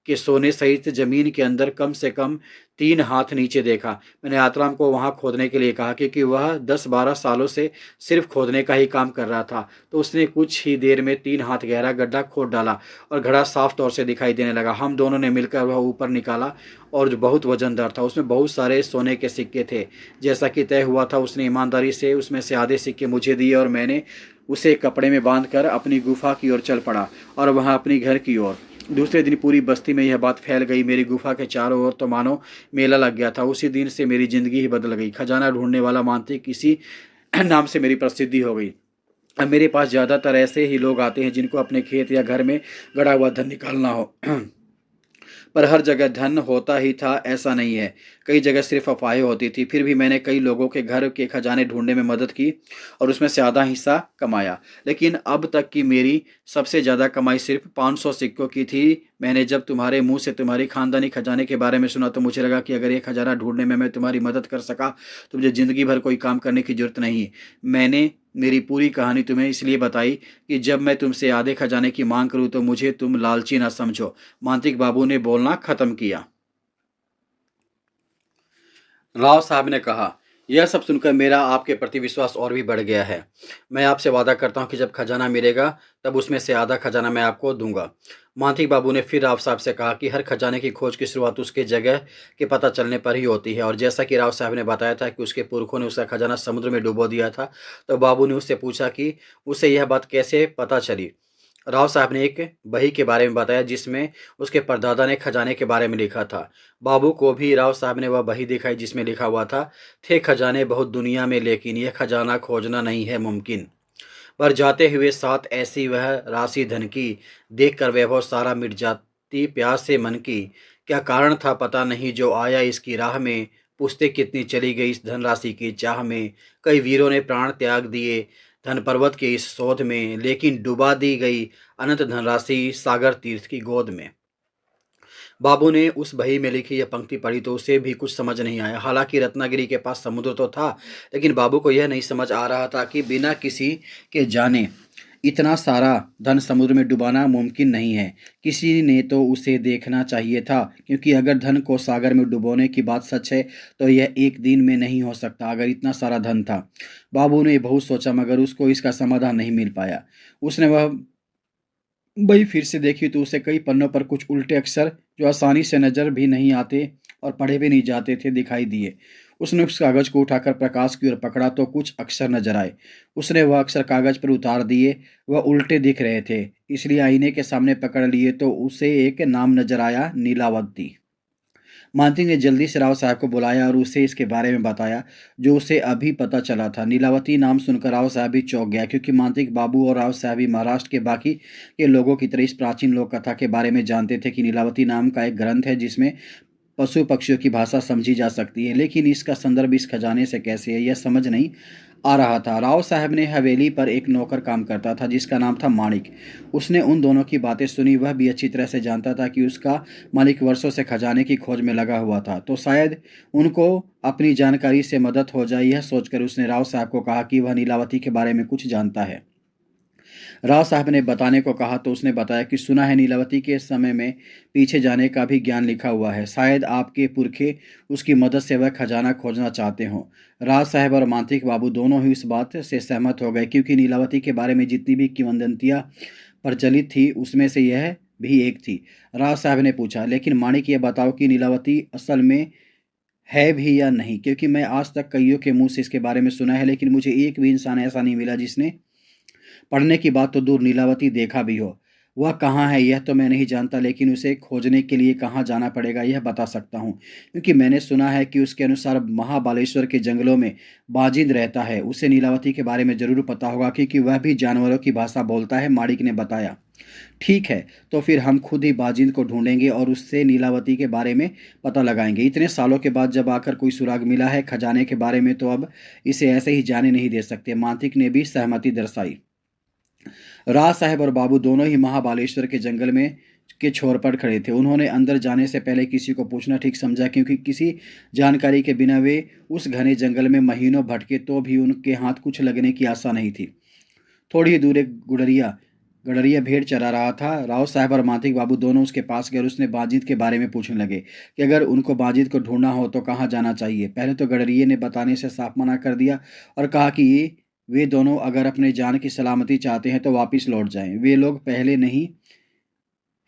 के सोने सहित जमीन के अंदर कम से कम 3 हाथ नीचे देखा। मैंने आत्माराम को वहां खोदने के लिए कहा क्योंकि वह 10-12 सालों से सिर्फ खोदने का ही काम कर रहा था। तो उसने कुछ ही देर में 3 हाथ गहरा गड्ढा खोद डाला और घड़ा साफ तौर से दिखाई देने लगा। हम दोनों ने मिलकर वह ऊपर निकाला और जो बहुत वजनदार था। उसमें बहुत सारे सोने के सिक्के थे। जैसा कि तय हुआ था उसने ईमानदारी से उसमें से आधे सिक्के मुझे दिए और मैंने उसे कपड़े में बांधकर अपनी गुफा की ओर चल पड़ा और वह अपनी घर की ओर। दूसरे दिन पूरी बस्ती में यह बात फैल गई। मेरी गुफा के चारों ओर तो मानो मेला लग गया था। उसी दिन से मेरी जिंदगी ही बदल गई। खजाना ढूंढने वाला मानती किसी नाम से मेरी प्रसिद्धि हो गई। अब मेरे पास ज़्यादातर ऐसे ही लोग आते हैं जिनको अपने खेत या घर में गड़ा हुआ धन निकालना हो। पर हर जगह धन होता ही था ऐसा नहीं है। कई जगह सिर्फ अफवाहें होती थी। फिर भी मैंने कई लोगों के घर के खजाने ढूंढने में मदद की और उसमें से आधा हिस्सा कमाया। लेकिन अब तक की मेरी सबसे ज़्यादा कमाई सिर्फ 500 सिक्कों की थी। मैंने जब तुम्हारे मुंह से तुम्हारी खानदानी खजाने के बारे में सुना तो मुझे लगा कि अगर ये खजाना ढूंढने में मैं तुम्हारी मदद कर सका तो मुझे ज़िंदगी भर कोई काम करने की जरूरत नहीं। मैंने मेरी पूरी कहानी तुम्हें इसलिए बताई कि जब मैं तुमसे आधे खजाने की मांग करूं तो मुझे तुम लालची ना समझो। मांत्रिक बाबू ने बोलना खत्म किया। राव साहब ने कहा, यह सब सुनकर मेरा आपके प्रति विश्वास और भी बढ़ गया है। मैं आपसे वादा करता हूँ कि जब खजाना मिलेगा तब उसमें से आधा खजाना मैं आपको दूंगा। मांत्रिक बाबू ने फिर राव साहब से कहा कि हर खजाने की खोज की शुरुआत उसके जगह के पता चलने पर ही होती है और जैसा कि राव साहब ने बताया था कि उसके पुरखों ने उसका खजाना समुद्र में डुबो दिया था, तो बाबू ने उससे पूछा कि उसे यह बात कैसे पता चली। राव साहब ने एक बही के बारे में बताया जिसमें उसके परदादा ने खजाने के बारे में लिखा था। बाबू को भी राव साहब ने वह बही दिखाई जिसमें लिखा हुआ था, थे खजाने बहुत दुनिया में लेकिन यह खजाना खोजना नहीं है मुमकिन। पर जाते हुए साथ ऐसी वह राशि धन की देखकर वैभव सारा मिट जाती प्यास से मन की। क्या कारण था पता नहीं जो आया इसकी राह में, पूछते कितनी चली गई इस धनराशि की चाह में। कई वीरों ने प्राण त्याग दिए धन पर्वत के इस शोध में, लेकिन डुबा दी गई अनंत धनराशि सागर तीर्थ की गोद में। बाबू ने उस बही में लिखी यह पंक्ति पढ़ी तो उसे भी कुछ समझ नहीं आया। हालांकि रत्नागिरी के पास समुद्र तो था, लेकिन बाबू को यह नहीं समझ आ रहा था कि बिना किसी के जाने इतना सारा धन समुद्र में डुबाना मुमकिन नहीं है। किसी ने तो उसे देखना चाहिए था, क्योंकि अगर धन को सागर में डुबोने की बात सच है तो यह एक दिन में नहीं हो सकता। अगर इतना सारा धन था, बाबू ने बहुत सोचा मगर उसको इसका समाधान नहीं मिल पाया। उसने वह बही फिर से देखी तो उसे कई पन्नों पर कुछ उल्टे अक्षर जो आसानी से नजर भी नहीं आते और पढ़े भी नहीं जाते थे दिखाई दिए। उसने उस कागज को उठाकर प्रकाश की ओर पकड़ा तो कुछ अक्षर नजर आए। उसने वह अक्षर कागज पर उतार दिए। वह उल्टे दिख रहे थे, इसलिए आईने के सामने पकड़ लिए तो उसे एक नाम नजर आया, नीलावती। मानती ने जल्दी से राव साहब को बुलाया और उसे इसके बारे में बताया जो उसे अभी पता चला था। नीलावती नाम सुनकर राव साहब भी चौंक गया, क्योंकि मांत्रिक बाबू और राव साहब भी महाराष्ट्र के बाकी के लोगों की तरह इस प्राचीन लोक कथा के बारे में जानते थे कि नीलावती नाम का एक ग्रंथ है जिसमें पशु पक्षियों की भाषा समझी जा सकती है, लेकिन इसका संदर्भ इस खजाने से कैसे है यह समझ नहीं आ रहा था। राव साहब ने हवेली पर एक नौकर काम करता था जिसका नाम था माणिक। उसने उन दोनों की बातें सुनी। वह भी अच्छी तरह से जानता था कि उसका मालिक वर्षों से खजाने की खोज में लगा हुआ था, तो शायद उनको अपनी जानकारी से मदद हो जाए। यह सोचकर उसने राव साहब को कहा कि वह नीलावती के बारे में कुछ जानता है। राव साहब ने बताने को कहा तो उसने बताया कि सुना है नीलावती के समय में पीछे जाने का भी ज्ञान लिखा हुआ है। शायद आपके पुरखे उसकी मदद से वह खजाना खोजना चाहते हों। राव साहब और मांत्रिक बाबू दोनों ही इस बात से सहमत हो गए, क्योंकि नीलावती के बारे में जितनी भी किंवदंतियां प्रचलित थी उसमें से यह भी एक थी। राव साहब ने पूछा, लेकिन माणिक, ये बताओ कि नीलावती असल में है भी या नहीं, क्योंकि मैं आज तक कईयों के मुंह से इसके बारे में सुना है, लेकिन मुझे एक भी इंसान ऐसा नहीं मिला जिसने पढ़ने की बात तो दूर नीलावती देखा भी हो। वह कहाँ है यह तो मैं नहीं जानता, लेकिन उसे खोजने के लिए कहाँ जाना पड़ेगा यह बता सकता हूँ, क्योंकि मैंने सुना है कि उसके अनुसार महाबालेश्वर के जंगलों में बाजिंद रहता है। उसे नीलावती के बारे में जरूर पता होगा, क्योंकि वह भी जानवरों की भाषा बोलता है, माणिक ने बताया। ठीक है, तो फिर हम खुद ही बाजिंद को ढूंढेंगे और उससे नीलावती के बारे में पता लगाएंगे। इतने सालों के बाद जब आकर कोई सुराग मिला है खजाने के बारे में, तो अब इसे ऐसे ही जाने नहीं दे सकते। मांत्रिक ने भी सहमति दर्शाई। राज साहब और बाबू दोनों ही महाबालेश्वर के जंगल में के छोर पर खड़े थे। उन्होंने अंदर जाने से पहले किसी को पूछना ठीक समझा, क्योंकि किसी जानकारी के बिना वे उस घने जंगल में महीनों भटके तो भी उनके हाथ कुछ लगने की आशा नहीं थी। थोड़ी ही दूर एक गुडरिया गडरिया भेड़ चरा रहा था। राव साहब और मातिक बाबू दोनों उसके पास गए और उसने बाजिद के बारे में पूछने लगे कि अगर उनको बाजिद को ढूंढना हो तो कहाँ जाना चाहिए। पहले तो गडरिये ने बताने से साफ मना कर दिया और कहा कि ये वे दोनों अगर अपने जान की सलामती चाहते हैं तो वापस लौट जाएं। वे लोग पहले नहीं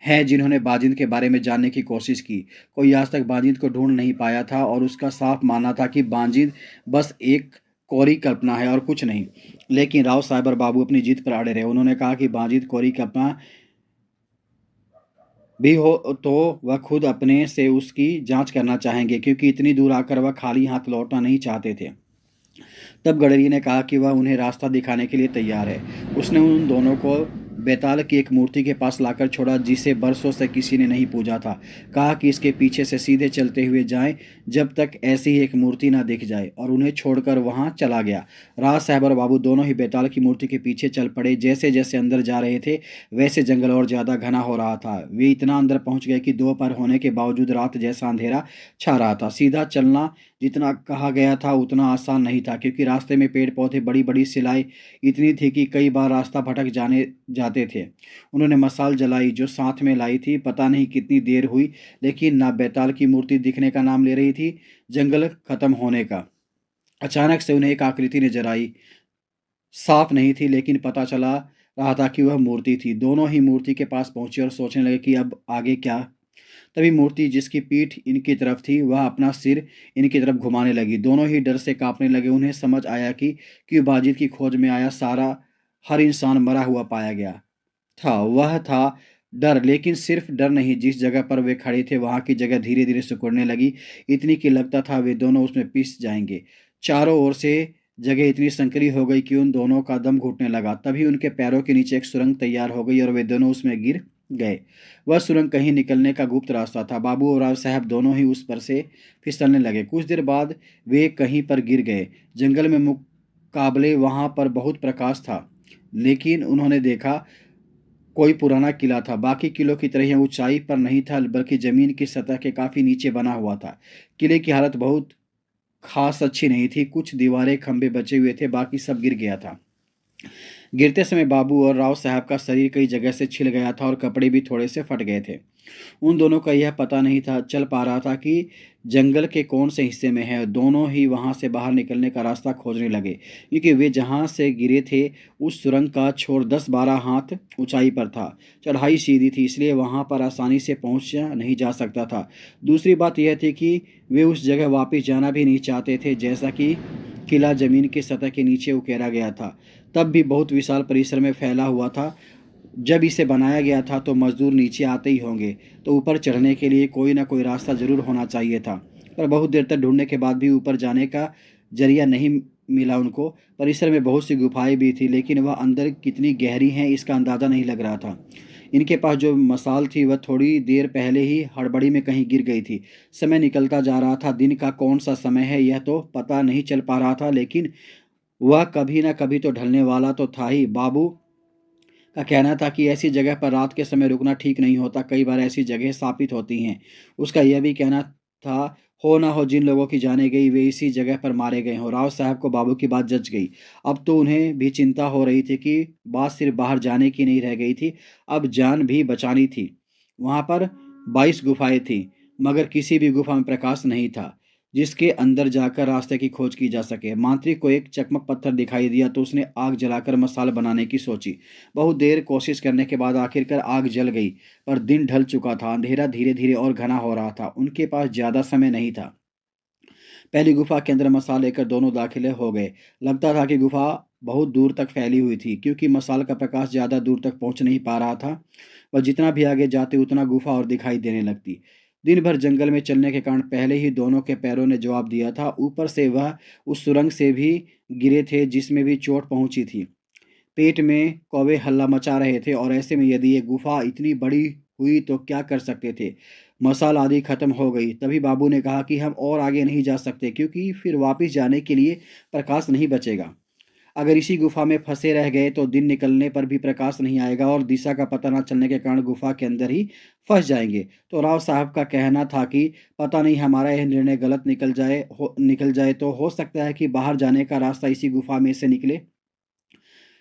हैं जिन्होंने बाजिद के बारे में जानने की कोशिश की। कोई आज तक बाजिद को ढूंढ नहीं पाया था और उसका साफ मानना था कि बाजिद बस एक कोरी कल्पना है और कुछ नहीं। लेकिन राव साहब और बाबू अपनी जीत पर अड़े रहे। उन्होंने कहा कि बाजिद कोरी कल्पना भी हो तो वह खुद अपने से उसकी जांच करना चाहेंगे, क्योंकि इतनी दूर आकर वह खाली हाथ लौटना नहीं चाहते थे। तब गडरी ने कहा कि वह उन्हें रास्ता दिखाने के लिए तैयार है। उसने उन दोनों को बेताल की एक मूर्ति के पास लाकर छोड़ा जिसे बरसों से किसी ने नहीं पूजा था। कहा कि इसके पीछे से सीधे चलते हुए जाएं जब तक ऐसी ही एक मूर्ति ना दिख जाए, और उन्हें छोड़कर वहां चला गया। राज साहब और बाबू दोनों ही बेताल की मूर्ति के पीछे चल पड़े। जैसे जैसे अंदर जा रहे थे वैसे जंगल और ज्यादा घना हो रहा था। वे इतना अंदर पहुंच गए कि दोपहर होने के बावजूद रात जैसा अंधेरा छा रहा था। सीधा चलना जितना कहा गया था उतना आसान नहीं था, क्योंकि रास्ते में पेड़ पौधे, बड़ी बड़ी सिलाई इतनी थी कि कई बार रास्ता भटक जाते थे। उन्होंने मसाल जलाई जो साथ में लाई थी। पता नहीं कितनी देर हुई, लेकिन ना बेताल की मूर्ति दिखने का नाम ले रही थी, जंगल खत्म होने का। अचानक से उन्हें एक आकृति नजर आई। साफ नहीं थी, लेकिन पता चला रहा था कि वह मूर्ति थी। दोनों ही मूर्ति के पास पहुंचे और सोचने लगे कि अब आगे क्या। तभी मूर्ति जिसकी पीठ इनकी तरफ थी वह अपना सिर इनकी तरफ घुमाने लगी। दोनों ही डर से कांपने लगे। उन्हें समझ आया कि क्यों बाजिद की खोज में आया सारा हर इंसान मरा हुआ पाया गया था। वह था डर, लेकिन सिर्फ डर नहीं। जिस जगह पर वे खड़े थे वहां की जगह धीरे धीरे सिकुड़ने लगी, इतनी कि लगता था वे दोनों उसमें पिस जाएंगे। चारों ओर से जगह इतनी संकरी हो गई कि उन दोनों का दम घुटने लगा। तभी उनके पैरों के नीचे एक सुरंग तैयार हो गई और वे दोनों उसमें गिर गए। वह सुरंग कहीं निकलने का गुप्त रास्ता था। बाबू और राव साहब दोनों ही उस पर से फिसलने लगे। कुछ देर बाद वे कहीं पर गिर गए। जंगल में मुकाबले वहां पर बहुत प्रकाश था, लेकिन उन्होंने देखा कोई पुराना किला था। बाकी किलों की तरह यह ऊंचाई पर नहीं था, बल्कि जमीन की सतह के काफी नीचे बना हुआ था। किले की हालत बहुत खास अच्छी नहीं थी। कुछ दीवारें, खंभे बचे हुए थे, बाकी सब गिर गया था। गिरते समय बाबू और राव साहब का शरीर कई जगह से छिल गया था और कपड़े भी थोड़े से फट गए थे। उन दोनों का यह पता नहीं था चल पा रहा था कि जंगल के कौन से हिस्से में है। दोनों ही वहां से बाहर निकलने का रास्ता खोजने लगे, क्योंकि वे जहां से गिरे थे उस सुरंग का छोर 10-12 हाथ ऊंचाई पर था। चढ़ाई सीधी थी, इसलिए वहां पर आसानी से पहुंचा नहीं जा सकता था। दूसरी बात यह थी कि वे उस जगह वापस जाना भी नहीं चाहते थे, जैसा कि किला जमीन की सतह के नीचे उकेरा गया था, तब भी बहुत विशाल परिसर में फैला हुआ था। जब इसे बनाया गया था तो मजदूर नीचे आते ही होंगे, तो ऊपर चढ़ने के लिए कोई ना कोई रास्ता जरूर होना चाहिए था। पर बहुत देर तक ढूंढने के बाद भी ऊपर जाने का जरिया नहीं मिला उनको। परिसर में बहुत सी गुफाएं भी थी, लेकिन वह अंदर कितनी गहरी हैं इसका अंदाज़ा नहीं लग रहा था। इनके पास जो मसाल थी वह थोड़ी देर पहले ही हड़बड़ी में कहीं गिर गई थी। समय निकलता जा रहा था, दिन का कौन सा समय है यह तो पता नहीं चल पा रहा था, लेकिन वह कभी न कभी तो ढलने वाला तो था ही। बाबू का कहना था कि ऐसी जगह पर रात के समय रुकना ठीक नहीं होता, कई बार ऐसी जगह स्थापित होती हैं। उसका यह भी कहना था, हो ना हो जिन लोगों की जाने गई वे इसी जगह पर मारे गए हों। राव साहब को बाबू की बात जच गई। अब तो उन्हें भी चिंता हो रही थी कि बात सिर्फ बाहर जाने की नहीं रह गई थी, अब जान भी बचानी थी। वहां पर 22 गुफाएं थी, मगर किसी भी गुफा में प्रकाश नहीं था जिसके अंदर जाकर रास्ते की खोज की जा सके। मांत्रिक को एक चकमक पत्थर दिखाई दिया तो उसने आग जलाकर मसाल बनाने की सोची। बहुत देर कोशिश करने के बाद आखिरकार आग जल गई, पर दिन ढल चुका था। अंधेरा धीरे धीरे और घना हो रहा था। उनके पास ज्यादा समय नहीं था। पहली गुफा के अंदर मसाल लेकर दोनों दाखिले हो गए। लगता था कि गुफा बहुत दूर तक फैली हुई थी, क्योंकि मसाल का प्रकाश ज्यादा दूर तक पहुंच नहीं पा रहा था। वह जितना भी आगे जाते उतना गुफा और दिखाई देने लगती। दिन भर जंगल में चलने के कारण पहले ही दोनों के पैरों ने जवाब दिया था। ऊपर से वह उस सुरंग से भी गिरे थे जिसमें भी चोट पहुंची थी। पेट में कौवे हल्ला मचा रहे थे, और ऐसे में यदि ये गुफा इतनी बड़ी हुई तो क्या कर सकते थे। मसाल आदि खत्म हो गई। तभी बाबू ने कहा कि हम और आगे नहीं जा सकते, क्योंकि फिर वापस जाने के लिए प्रकाश नहीं बचेगा। अगर इसी गुफा में फंसे रह गए तो दिन निकलने पर भी प्रकाश नहीं आएगा और दिशा का पता न चलने के कारण गुफा के अंदर ही फंस जाएंगे। तो राव साहब का कहना था कि पता नहीं हमारा यह निर्णय गलत निकल जाए तो हो सकता है कि बाहर जाने का रास्ता इसी गुफा में से निकले।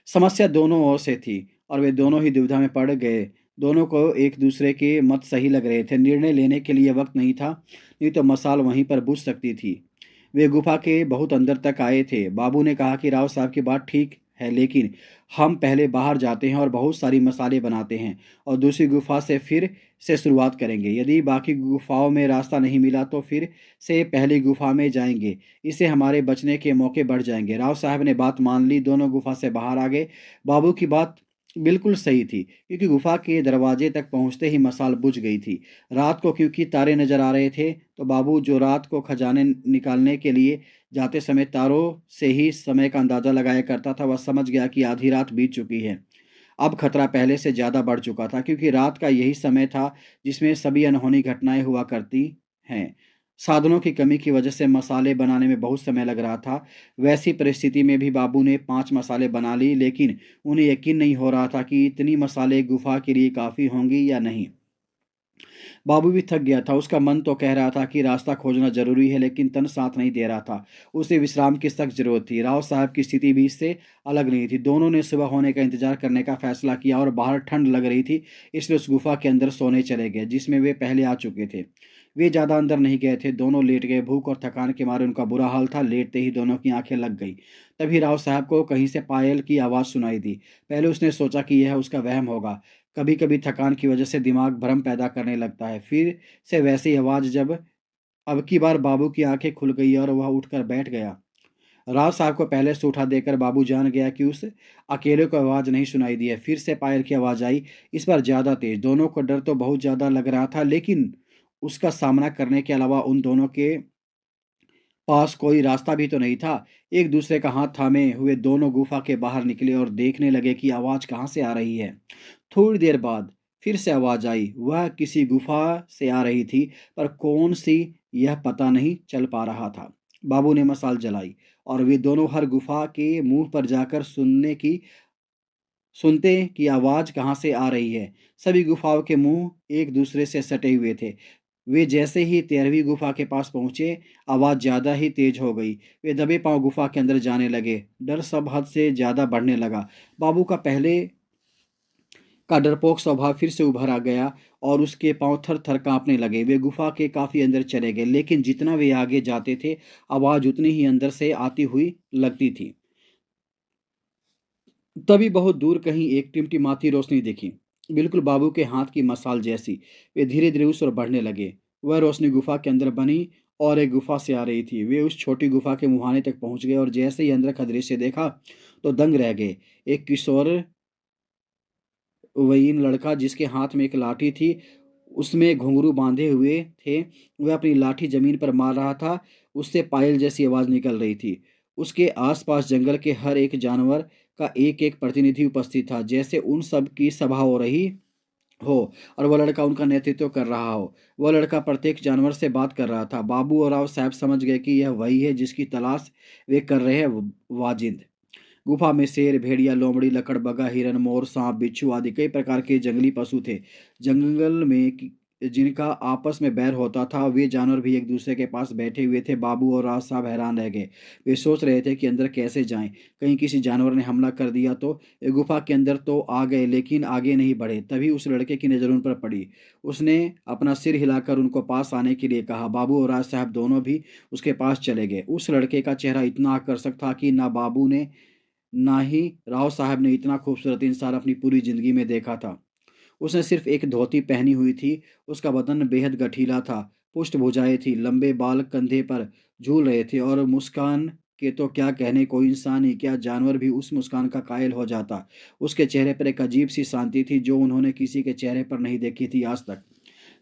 समस्या दोनों ओर से थी और वे दोनों ही दुविधा में पड़ गए। दोनों को एक दूसरे के मत सही लग रहे थे। निर्णय लेने के लिए वक्त नहीं था, नहीं तो मसाल वहीं पर बुझ सकती थी। वे गुफा के बहुत अंदर तक आए थे। बाबू ने कहा कि राव साहब की बात ठीक है, लेकिन हम पहले बाहर जाते हैं और बहुत सारी मसाले बनाते हैं और दूसरी गुफा से फिर से शुरुआत करेंगे। यदि बाकी गुफाओं में रास्ता नहीं मिला तो फिर से पहली गुफा में जाएंगे। इससे हमारे बचने के मौके बढ़ जाएंगे। राव साहब ने बात मान ली। दोनों गुफा से बाहर आ गए। बाबू की बात बिल्कुल सही थी, क्योंकि गुफा के दरवाजे तक पहुंचते ही मसाल बुझ गई थी। रात को क्योंकि तारे नजर आ रहे थे, तो बाबू जो रात को खजाने निकालने के लिए जाते समय तारों से ही समय का अंदाजा लगाया करता था, वह समझ गया कि आधी रात बीत चुकी है। अब खतरा पहले से ज्यादा बढ़ चुका था, क्योंकि रात का यही समय था जिसमें सभी अनहोनी घटनाएं हुआ करती हैं। साधनों की कमी की वजह से मसाले बनाने में बहुत समय लग रहा था। वैसी परिस्थिति में भी बाबू ने 5 मसाले बना ली, लेकिन उन्हें यकीन नहीं हो रहा था कि इतनी मसाले गुफा के लिए काफ़ी होंगी या नहीं। बाबू भी थक गया था। उसका मन तो कह रहा था कि रास्ता खोजना जरूरी है, लेकिन तन साथ नहीं दे रहा था। उसे विश्राम की सख्त जरूरत थी। राव साहब की स्थिति भी इससे अलग नहीं थी। दोनों ने सुबह होने का इंतजार करने का फैसला किया और बाहर ठंड लग रही थी, इसलिए उस गुफा के अंदर सोने चले गए जिसमें वे पहले आ चुके थे। वे ज्यादा अंदर नहीं गए थे। दोनों लेट गए। भूख और थकान के मारे उनका बुरा हाल था। लेटते ही दोनों की आंखें लग गई। तभी राव साहब को कहीं से पायल की आवाज़ सुनाई दी। पहले उसने सोचा कि यह उसका वहम होगा। कभी कभी थकान की वजह से दिमाग भ्रम पैदा करने लगता है। फिर से वैसी आवाज़ जब अब की बार बाबू की आंखें खुल गई और वह उठकर बैठ गया। राव साहब को पहले से उठा देकर बाबू जान गया कि उस अकेले को आवाज़ नहीं सुनाई दी है। फिर से पायल की आवाज़ आई, इस बार ज़्यादा तेज। दोनों को डर तो बहुत ज़्यादा लग रहा था, लेकिन उसका सामना करने के अलावा उन दोनों के पास कोई रास्ता भी तो नहीं था। एक दूसरे का हाथ थामे हुए दोनों गुफा के बाहर निकले और देखने लगे कि आवाज़ कहाँ से आ रही है। थोड़ी देर बाद फिर से आवाज़ आई। वह किसी गुफा से आ रही थी, पर कौन सी यह पता नहीं चल पा रहा था। बाबू ने मसाल जलाई और वे दोनों हर गुफा के मुंह पर जाकर सुनते कि आवाज़ कहाँ से आ रही है। सभी गुफाओं के मुंह एक दूसरे से सटे हुए थे। वे जैसे ही 13वीं गुफा के पास पहुंचे, आवाज़ ज़्यादा ही तेज हो गई। वे दबे पांव गुफा के अंदर जाने लगे। डर सब हद से ज़्यादा बढ़ने लगा। बाबू का पहले का डरपोक स्वभाव फिर से उभर आ गया और उसके पांव थर थर कांपने लगे। वे गुफा के काफ़ी अंदर चले गए, लेकिन जितना वे आगे जाते थे, आवाज़ उतनी ही अंदर से आती हुई लगती थी। तभी बहुत दूर कहीं एक टिमटिमाती रोशनी दिखी, बिल्कुल बाबू के हाथ की मसाल जैसी। वे धीरे धीरे उस ओर बढ़ने लगे। वह रोशनी गुफा के अंदर बनी और एक गुफा से आ रही थी। वे उस छोटी गुफा के मुहाने तक पहुंच गए और जैसे ही अंदर का दृश्य देखा तो दंग रह गए। एक किशोर वयीन लड़का जिसके हाथ में एक लाठी थी, उसमें घुंघरू बांधे हुए थे, वह अपनी लाठी जमीन पर मार रहा था। उससे पायल जैसी आवाज निकल रही थी। उसके आसपास जंगल के हर एक जानवर का एक एक प्रतिनिधि उपस्थित था, जैसे उन सब की सभा हो रही हो और वह लड़का उनका नेतृत्व कर रहा हो। वह लड़का प्रत्येक जानवर से बात कर रहा था। बाबू और राव साहब समझ गए कि यह वही है जिसकी तलाश वे कर रहे हैं। वाजिद गुफा में शेर, भेड़िया, लोमड़ी, लकड़बग्गा, हिरन, मोर, सांप, बिच्छू आदि कई प्रकार के जंगली पशु थे। जंगल में जिनका आपस में बैर होता था, वे जानवर भी एक दूसरे के पास बैठे हुए थे। बाबू और राज साहब हैरान रह गए। वे सोच रहे थे कि अंदर कैसे जाएं। कहीं किसी जानवर ने हमला कर दिया तो। ये गुफा के अंदर तो आ गए लेकिन आगे नहीं बढ़े। तभी उस लड़के की नज़र उन पर पड़ी। उसने अपना सिर हिलाकर उनको पास आने के लिए कहा। बाबू और राज साहब दोनों भी उसके पास चले गए। उस लड़के का चेहरा इतना आकर्षक था कि ना बाबू ने ना ही राव साहब ने इतना खूबसूरत इंसान अपनी पूरी जिंदगी में देखा था। उसने सिर्फ एक धोती पहनी हुई थी। उसका बदन बेहद गठीला था। पुष्ट भुजाएं थी, लंबे बाल कंधे पर झूल रहे थे और मुस्कान के तो क्या कहने, कोई इंसान ही क्या जानवर भी उस मुस्कान का कायल हो जाता। उसके चेहरे पर एक अजीब सी शांति थी जो उन्होंने किसी के चेहरे पर नहीं देखी थी आज तक।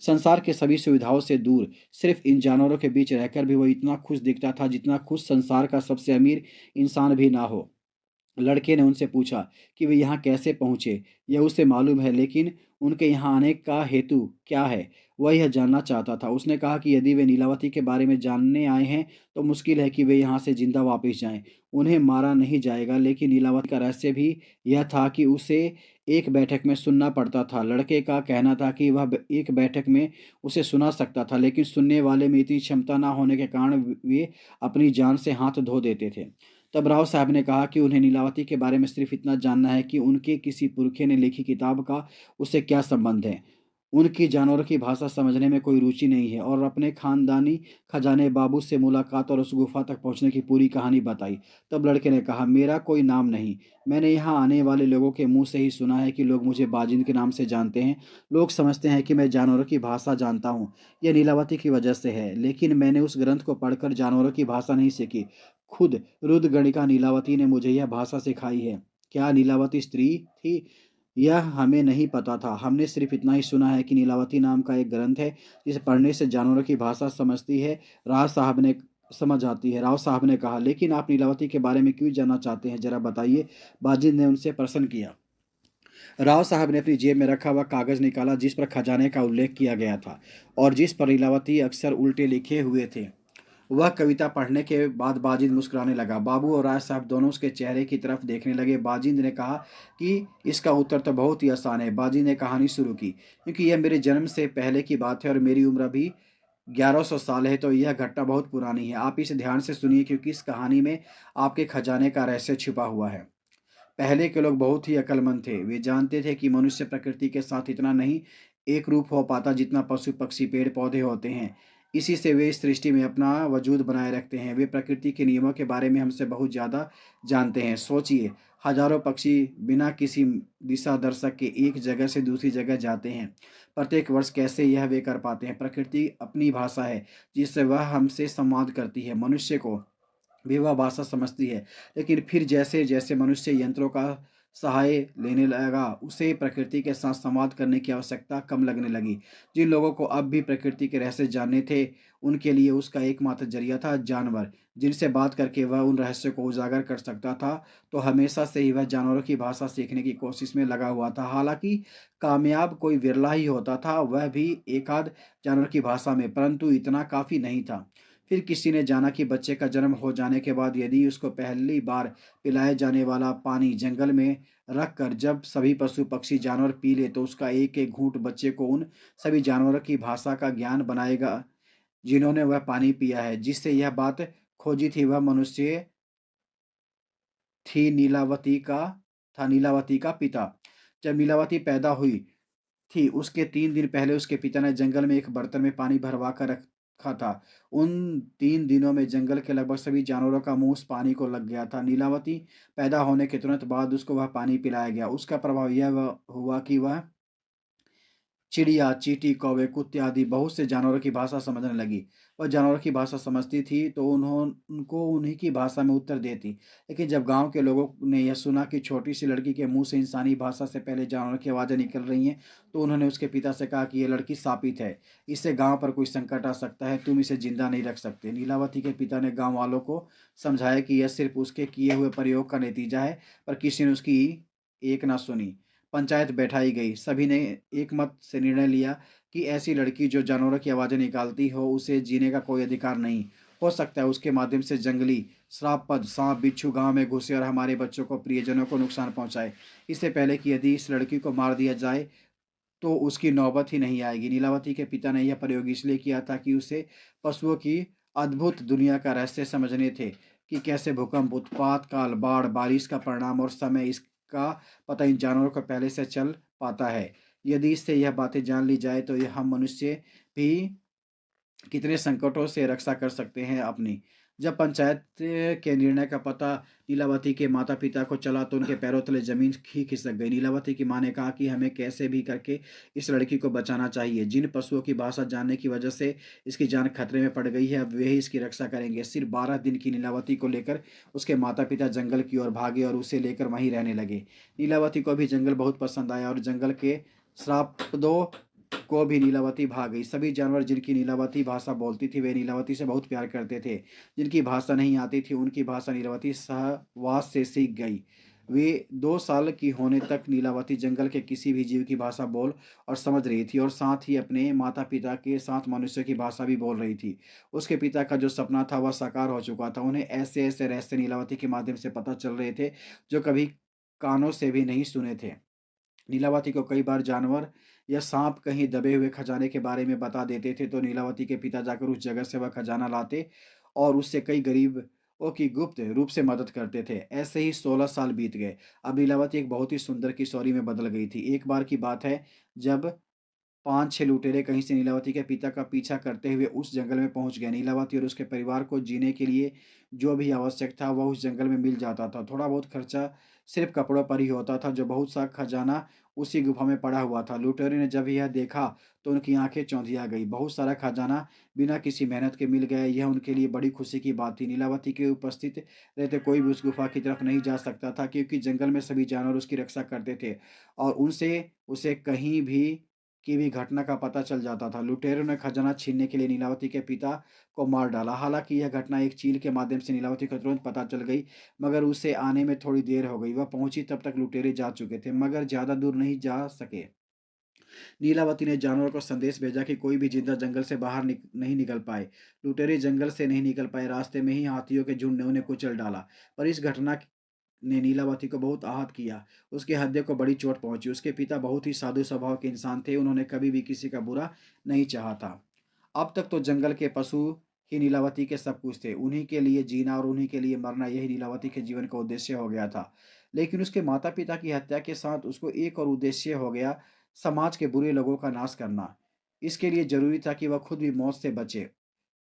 संसार के सभी सुविधाओं से दूर सिर्फ इन जानवरों के बीच रहकर भी वह इतना खुश दिखता था जितना खुश संसार का सबसे अमीर इंसान भी ना हो। लड़के ने उनसे पूछा कि वे यहाँ कैसे पहुँचे। यह उसे मालूम है लेकिन उनके यहाँ आने का हेतु क्या है, वह यह जानना चाहता था। उसने कहा कि यदि वे नीलावती के बारे में जानने आए हैं तो मुश्किल है कि वे यहाँ से जिंदा वापस जाएं। उन्हें मारा नहीं जाएगा, लेकिन नीलावती का रहस्य भी यह था कि उसे एक बैठक में सुनना पड़ता था। लड़के का कहना था कि वह एक बैठक में उसे सुना सकता था, लेकिन सुनने वाले में इतनी क्षमता न होने के कारण वे अपनी जान से हाथ धो देते थे। तब राव साहब ने कहा कि उन्हें नीलावती के बारे में सिर्फ इतना जानना है कि उनके किसी पुरखे ने लिखी किताब का उससे क्या संबंध है। उनकी जानवरों की भाषा समझने में कोई रुचि नहीं है। और अपने खानदानी खजाने, बाबू से मुलाकात और उस गुफा तक पहुंचने की पूरी कहानी बताई। तब लड़के ने कहा, मेरा कोई नाम नहीं। मैंने यहाँ आने वाले लोगों के मुंह से ही सुना है कि लोग मुझे बाजिंद के नाम से जानते हैं। लोग समझते हैं कि मैं जानवरों की भाषा जानता हूँ। यह नीलावती की वजह से है, लेकिन मैंने उस ग्रंथ को पढ़कर जानवरों की भाषा नहीं सीखी। खुद रुद्रगणिका नीलावती ने मुझे यह भाषा सिखाई है। क्या नीलावती स्त्री थी? यह हमें नहीं पता था। हमने सिर्फ इतना ही सुना है कि नीलावती नाम का एक ग्रंथ है जिसे पढ़ने से जानवरों की भाषा समझती है। राव साहब ने समझ आती है। राव साहब ने कहा, लेकिन आप नीलावती के बारे में क्यों जानना चाहते हैं, जरा बताइए। बाजिद ने उनसे प्रश्न किया। राव साहब ने अपनी जेब में रखा हुआ कागज निकाला जिस पर खजाने का उल्लेख किया गया था और जिस पर लीलावती अक्षर उल्टे लिखे हुए थे। वह कविता पढ़ने के बाद बाजिद मुस्कुराने लगा। बाबू और राज साहब दोनों उसके चेहरे की तरफ देखने लगे। बाजिद ने कहा कि इसका उत्तर तो बहुत ही आसान है। बाजिद ने कहानी शुरू की, क्योंकि यह मेरे जन्म से पहले की बात है और मेरी उम्र अभी 1100 साल है, तो यह घटना बहुत पुरानी है। आप इसे ध्यान से सुनिए, क्योंकि इस कहानी में आपके खजाने का रहस्य छिपा हुआ है। पहले के लोग बहुत ही अक्लमंद थे। वे जानते थे कि मनुष्य प्रकृति के साथ इतना नहीं एक रूप हो पाता जितना पशु, पक्षी, पेड़ पौधे होते हैं। इसी से वे इस सृष्टि में अपना वजूद बनाए रखते हैं। वे प्रकृति के नियमों के बारे में हमसे बहुत ज़्यादा जानते हैं। सोचिए, हजारों पक्षी बिना किसी दिशा दर्शक के एक जगह से दूसरी जगह जाते हैं प्रत्येक वर्ष। कैसे यह वे कर पाते हैं? प्रकृति अपनी भाषा है जिससे वह हमसे संवाद करती है। मनुष्य को भी वह भाषा समझती है, लेकिन फिर जैसे जैसे मनुष्य यंत्रों का सहाय लेने लगा, उसे प्रकृति के साथ संवाद करने की आवश्यकता कम लगने लगी। जिन लोगों को अब भी प्रकृति के रहस्य जानने थे, उनके लिए उसका एकमात्र जरिया था जानवर, जिनसे बात करके वह उन रहस्यों को उजागर कर सकता था। तो हमेशा से ही वह जानवरों की भाषा सीखने की कोशिश में लगा हुआ था। हालांकि कामयाब कोई विरला ही होता था, वह भी एकाध जानवर की भाषा में, परंतु इतना काफी नहीं था। फिर किसी ने जाना कि बच्चे का जन्म हो जाने के बाद यदि उसको पहली बार पिलाए जाने वाला पानी जंगल में रख कर जब सभी पशु, पक्षी, जानवर पी ले तो उसका एक एक घूंट बच्चे को उन सभी जानवरों की भाषा का ज्ञान बनाएगा जिन्होंने वह पानी पिया है। जिससे यह बात खोजी थी, वह मनुष्य थी नीलावती का था नीलावती का पिता। जब नीलावती पैदा हुई थी, उसके 3 दिन पहले उसके पिता ने जंगल में एक बर्तन में पानी भरवा कर रखा था। उन 3 दिनों में जंगल के लगभग सभी जानवरों का मुंह उस पानी को लग गया था। नीलावती पैदा होने के तुरंत बाद उसको वह पानी पिलाया गया। उसका प्रभाव हुआ कि वह चिड़िया, चींटी, कौवे, कुत्ते आदि बहुत से जानवरों की भाषा समझने लगी। वह जानवरों की भाषा समझती थी तो उनको उन्हीं की भाषा में उत्तर देती। लेकिन जब गांव के लोगों ने यह सुना कि छोटी सी लड़की के मुंह से इंसानी भाषा से पहले जानवरों की आवाज़ें निकल रही हैं, तो उन्होंने उसके पिता से कहा कि यह लड़की शापित है। इससे गांव पर कोई संकट आ सकता है, तुम इसे जिंदा नहीं रख सकते। नीलावती के पिता ने गाँव वालों को समझाया कि यह सिर्फ उसके किए हुए प्रयोग का नतीजा है, पर किसी ने उसकी एक ना सुनी। पंचायत बैठाई गई। सभी ने एक मत से निर्णय लिया कि ऐसी लड़की जो जानवरों की आवाज़ें निकालती हो, उसे जीने का कोई अधिकार नहीं। हो सकता है उसके माध्यम से जंगली श्रापद सांप बिच्छू गांव में घुसे और हमारे बच्चों को प्रियजनों को नुकसान पहुंचाए। इससे पहले कि यदि इस लड़की को मार दिया जाए तो उसकी नौबत ही नहीं आएगी। नीलावती के पिता ने यह प्रयोग इसलिए किया था कि उसे पशुओं की अद्भुत दुनिया का रहस्य समझने थे कि कैसे भूकंप, उत्पात काल, बाढ़, बारिश का परिणाम और समय इसका पता इन जानवरों को पहले से चल पाता है। यदि इससे यह बातें जान ली जाए तो यह हम मनुष्य भी कितने संकटों से रक्षा कर सकते हैं अपनी। जब पंचायत के निर्णय का पता नीलावती के माता पिता को चला तो उनके पैरों तले जमीन ही खिसक गई। नीलावती की माँ ने कहा कि हमें कैसे भी करके इस लड़की को बचाना चाहिए। जिन पशुओं की भाषा जानने की वजह से इसकी जान खतरे में पड़ गई है, अब वे ही इसकी रक्षा करेंगे। सिर्फ 12 दिन की नीलावती को लेकर उसके माता पिता जंगल की ओर भागे और उसे लेकर वहीं रहने लगे। नीलावती को भी जंगल बहुत पसंद आया और जंगल के श्रापदों को भी नीलावती भाग गई। सभी जानवर जिनकी नीलावती भाषा बोलती थी वे नीलावती से बहुत प्यार करते थे। जिनकी भाषा नहीं आती थी उनकी भाषा नीलावती सहवास से सीख गई। वे 2 साल की होने तक नीलावती जंगल के किसी भी जीव की भाषा बोल और समझ रही थी और साथ ही अपने माता पिता के साथ मनुष्य की भाषा भी बोल रही थी। उसके पिता का जो सपना था वह साकार हो चुका था। उन्हें ऐसे ऐसे रहस्य नीलावती के माध्यम से पता चल रहे थे जो कभी कानों से भी नहीं सुने थे। नीलावती को कई बार जानवर या सांप कहीं दबे हुए खजाने के बारे में बता देते थे तो नीलावती के पिता जाकर उस जगह से वह खजाना लाते और उससे कई गरीबों की गुप्त रूप से मदद करते थे। ऐसे ही 16 साल बीत गए। अब नीलावती एक बहुत ही सुंदर किशोरी में बदल गई थी। एक बार की बात है जब 5-6 लुटेरे कहीं से नीलावती के पिता का पीछा करते हुए उस जंगल में पहुंच गए। नीलावती और उसके परिवार को जीने के लिए जो भी आवश्यक था वह उस जंगल में मिल जाता था। थोड़ा बहुत खर्चा सिर्फ कपड़ों पर ही होता था। जो बहुत सा खजाना उसी गुफा में पड़ा हुआ था। लुटेरे ने जब यह देखा तो उनकी आंखें चौंधिया गई। बहुत सारा खजाना बिना किसी मेहनत के मिल गया, यह उनके लिए बड़ी खुशी की बात थी। नीलावती के उपस्थित रहते कोई भी उस गुफा की तरफ नहीं जा सकता था क्योंकि जंगल में सभी जानवर उसकी रक्षा करते थे और उनसे उसे कहीं भी की भी घटना का पता चल जाता था। लुटेरों ने खजाना छीनने के लिए नीलावती के पिता को मार डाला। हालांकि यह घटना एक चील के माध्यम से नीलावती को तुरंत पता चल गई, मगर उसे आने में थोड़ी देर हो गई। वह पहुंची तब तक लुटेरे जा चुके थे, मगर ज्यादा दूर नहीं जा सके। नीलावती ने जानवरों को संदेश भेजा कि कोई भी जिंदा जंगल से बाहर नहीं निकल पाए। लुटेरे जंगल से नहीं निकल पाए। रास्ते में ही हाथियों के झुंड ने उन्हें कुचल डाला। पर इस घटना ने नीलावती को बहुत आहत किया। उसके हृदय को बड़ी चोट पहुंची। उसके पिता बहुत ही साधु स्वभाव के इंसान थे। उन्होंने कभी भी किसी का बुरा नहीं चाहा था। अब तक तो जंगल के पशु ही नीलावती के सब कुछ थे। उन्हीं के लिए जीना और उन्हीं के लिए मरना, यही नीलावती के जीवन का उद्देश्य हो गया था। लेकिन उसके माता पिता की हत्या के साथ उसको एक और उद्देश्य हो गया, समाज के बुरे लोगों का नाश करना। इसके लिए जरूरी था कि वह खुद भी मौत से बचे।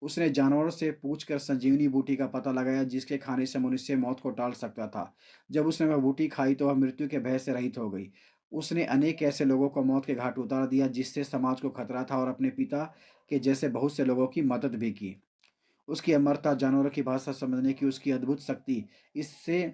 उसने जानवरों से पूछकर संजीवनी बूटी का पता लगाया जिसके खाने से मनुष्य मौत को टाल सकता था। जब उसने वह बूटी खाई तो वह मृत्यु के भय से रहित हो गई। उसने अनेक ऐसे लोगों को मौत के घाट उतार दिया जिससे समाज को खतरा था और अपने पिता के जैसे बहुत से लोगों की मदद भी की। उसकी अमरता, जानवरों की भाषा समझने की उसकी अद्भुत शक्ति, इससे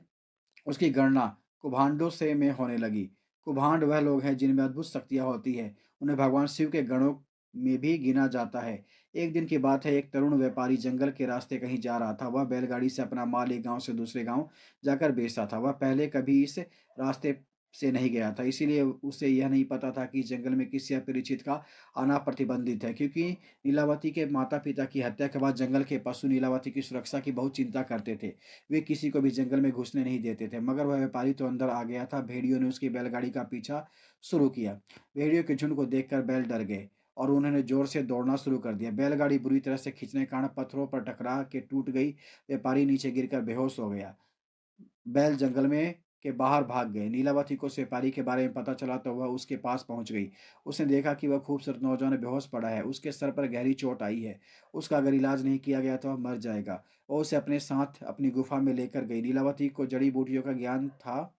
उसकी गणना कुभांडों से में होने लगी। कुभांड वह लोग हैं जिनमें अद्भुत शक्तियां होती है। उन्हें भगवान शिव के गणों में भी गिना जाता है। एक दिन की बात है, एक तरुण व्यापारी जंगल के रास्ते कहीं जा रहा था। वह बैलगाड़ी से अपना माल एक गांव से दूसरे गांव जाकर बेचता था। वह पहले कभी इस रास्ते से नहीं गया था, इसीलिए उसे यह नहीं पता था कि जंगल में किसी अपरिचित का आना प्रतिबंधित है। क्योंकि नीलावती के माता पिता की हत्या के बाद जंगल के पशु नीलावती की सुरक्षा की बहुत चिंता करते थे। वे किसी को भी जंगल में घुसने नहीं देते थे, मगर वह व्यापारी तो अंदर आ गया था। भेड़ियों ने उसकी बैलगाड़ी का पीछा शुरू किया। भेड़ियों के झुंड को देखकर बैल डर गए और उन्होंने जोर से दौड़ना शुरू कर दिया। बैलगाड़ी बुरी तरह से खींचने के कारण पत्थरों पर टकरा के टूट गई। व्यापारी नीचे गिरकर बेहोश हो गया। बैल जंगल में के बाहर भाग गए। नीलावती को उस व्यापारी के बारे में पता चला तो वह उसके पास पहुंच गई। उसने देखा कि वह खूबसूरत नौजवान बेहोश पड़ा है। उसके सर पर गहरी चोट आई है। उसका अगर इलाज नहीं किया गया तो वह मर जाएगा। और उसे अपने साथ अपनी गुफा में लेकर गई। नीलावती को जड़ी बूटियों का ज्ञान था।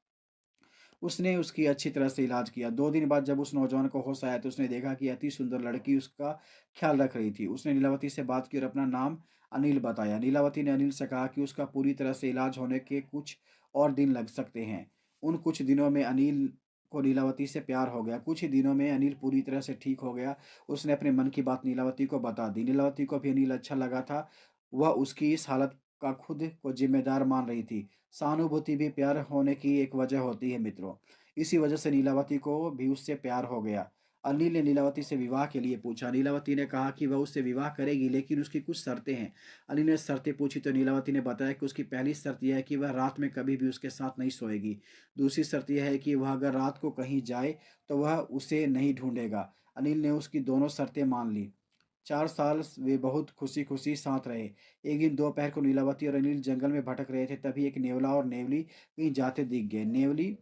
उसने उसकी अच्छी तरह से इलाज किया। 2 दिन बाद जब उस नौजवान को होश आया तो उसने देखा कि अति सुंदर लड़की उसका ख्याल रख रही थी। उसने नीलावती से बात की और अपना नाम अनिल बताया। नीलावती ने अनिल से कहा कि उसका पूरी तरह से इलाज होने के कुछ और दिन लग सकते हैं। उन कुछ दिनों में अनिल को नीलावती से प्यार हो गया। कुछ ही दिनों में अनिल पूरी तरह से ठीक हो गया। उसने अपने मन की बात नीलावती को बता दी। नीलावती को भी अनिल अच्छा लगा था। वह उसकी इस हालत का खुद को जिम्मेदार मान रही थी। सहानुभूति भी प्यार होने की एक वजह होती है मित्रों। इसी वजह से नीलावती को भी उससे प्यार हो गया। अनिल ने नीलावती से विवाह के लिए पूछा। नीलावती ने कहा कि वह उससे विवाह करेगी, लेकिन उसकी कुछ शर्तें हैं। अनिल ने शर्तें पूछी तो नीलावती ने बताया कि उसकी पहली शर्त यह है कि वह रात में कभी भी उसके साथ नहीं सोएगी। दूसरी शर्त यह है कि वह अगर रात को कहीं जाए तो वह उसे नहीं ढूंढेगा। अनिल ने उसकी दोनों शर्तें मान ली। 4 साल वे बहुत खुशी-खुशी साथ रहे। एक दिन दोपहर को नीलावती और अनिल जंगल में भटक रहे थे, तभी एक नेवला और नेवली कहीं जाते दिख गए। नेवली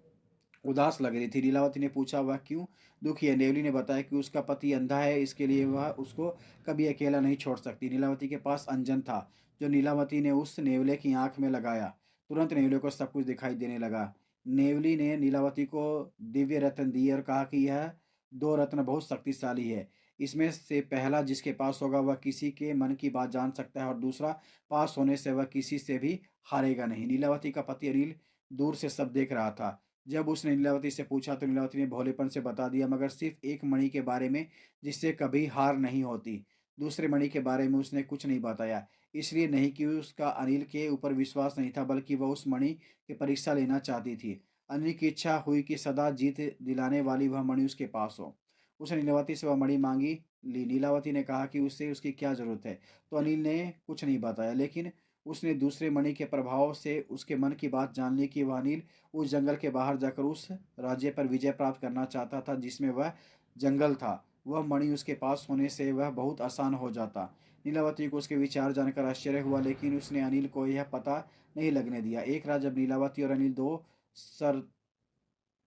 उदास लग रही थी। नीलावती ने पूछा, वह क्यों दुखी है? नेवली ने बताया कि उसका पति अंधा है, इसके लिए वह उसको कभी अकेला नहीं छोड़ सकती। नीलावती के पास अंजन था, जो नीलावती ने उस नेवले की आंख में लगाया। तुरंत नेवले को सब कुछ दिखाई देने लगा। नेवली ने नीलावती को दिव्य रत्न दिए और कहा कि यह दो रत्न बहुत शक्तिशाली है। इसमें से पहला जिसके पास होगा वह किसी के मन की बात जान सकता है, और दूसरा पास होने से वह किसी से भी हारेगा नहीं। नीलावती का पति अनिल दूर से सब देख रहा था। जब उसने नीलावती से पूछा तो नीलावती ने भोलेपन से बता दिया, मगर सिर्फ एक मणि के बारे में जिससे कभी हार नहीं होती। दूसरे मणि के बारे में उसने कुछ नहीं बताया। इसलिए नहीं कि उसका अनिल के ऊपर विश्वास नहीं था, बल्कि वह उस मणि की परीक्षा लेना चाहती थी। अनिल की इच्छा हुई कि सदा जीत दिलाने वाली वह मणि उसके पास हो। उसने नीलावती से वह मणि मांगी ली। नीलावती ने कहा कि उससे उसकी क्या जरूरत है, तो अनिल ने कुछ नहीं बताया, लेकिन उसने दूसरे मणि के प्रभाव से उसके मन की बात जान ली कि वह अनिल उस जंगल के बाहर जाकर उस राज्य पर विजय प्राप्त करना चाहता था जिसमें वह जंगल था। वह मणि उसके पास होने से वह बहुत आसान हो जाता। नीलावती को उसके विचार जानकर आश्चर्य हुआ, लेकिन उसने अनिल को यह पता नहीं लगने दिया। एक रात जब नीलावती और अनिल दो सर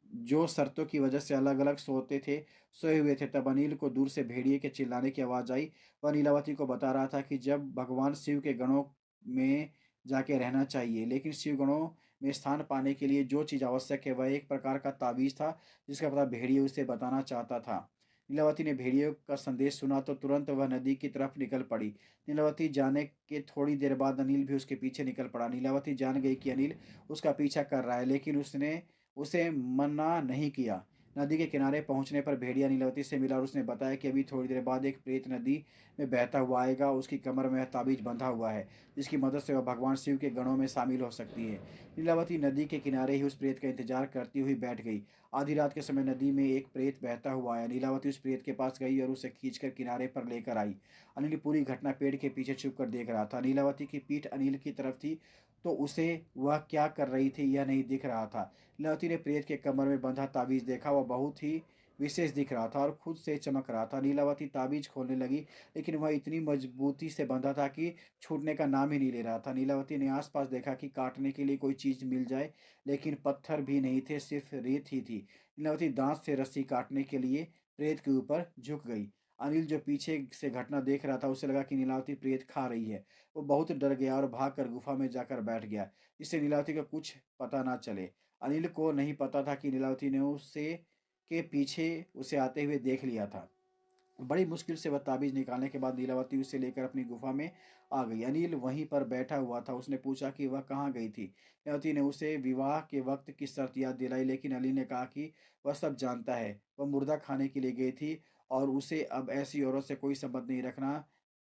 जो शर्तों की वजह से अलग-अलग सोए हुए थे, तब अनिल को दूर से भेड़िए के चिल्लाने की आवाज़ आई। वह नीलावती को बता रहा था कि जब भगवान शिव के गणों में जाके रहना चाहिए, लेकिन शिव गणों में स्थान पाने के लिए जो चीज़ आवश्यक है, वह एक प्रकार का ताबीज़ था, जिसका पता भेड़िए उसे बताना चाहता था। नीलावती ने भेड़िए का संदेश सुना तो तुरंत वह नदी की तरफ निकल पड़ी। नीलावती जाने के थोड़ी देर बाद अनिल भी उसके पीछे निकल पड़ा। नीलावती जान गई कि अनिल उसका पीछा कर रहा है, लेकिन उसने उसे मना नहीं किया। नदी के किनारे पहुंचने पर भेड़िया नीलावती से मिला और उसने बताया कि अभी थोड़ी देर बाद एक प्रेत नदी में बहता हुआ आएगा। उसकी कमर में ताबीज बंधा हुआ है, जिसकी मदद से वह भगवान शिव के गणों में शामिल हो सकती है। नीलावती नदी के किनारे ही उस प्रेत का इंतजार करती हुई बैठ गई। आधी रात के समय नदी में एक प्रेत बहता हुआ आया। नीलावती उस प्रेत के पास गई और उसे खींचकर किनारे पर लेकर आई। अनिल पूरी घटना पेड़ के पीछे छुप कर देख रहा था। नीलावती की पीठ अनिल की तरफ थी, तो उसे वह क्या कर रही थी यह नहीं दिख रहा था। नीलावती ने प्रेत के कमर में बंधा ताबीज देखा। वह बहुत ही विशेष दिख रहा था और खुद से चमक रहा था। नीलावती ताबीज खोलने लगी, लेकिन वह इतनी मजबूती से बंधा था कि छूटने का नाम ही नहीं ले रहा था। नीलावती ने आसपास देखा कि काटने के लिए कोई चीज मिल जाए, लेकिन पत्थर भी नहीं थे, सिर्फ रेत ही थी। नीलावती दांत से रस्सी काटने के लिए प्रेत के ऊपर झुक गई। अनिल जो पीछे से घटना देख रहा था, उसे लगा कि नीलावती प्रेत खा रही है। वो बहुत डर गया और भागकर गुफा में जाकर बैठ गया, जिससे नीलावती का कुछ पता ना चले। अनिल को नहीं पता था कि नीलावती ने उसे के पीछे उसे आते हुए देख लिया था। बड़ी मुश्किल से वह ताबीज निकालने के बाद नीलावती उसे लेकर अपनी गुफा में आ गई। अनिल वहीं पर बैठा हुआ था। उसने पूछा कि वह कहाँ गई थी। नीलावती ने उसे विवाह के वक्त की शर्त याद दिलाई, लेकिन अनिल ने कहा कि वह सब जानता है। वह मुर्दा खाने के लिए गई थी और उसे अब ऐसी औरत से कोई संबंध नहीं रखना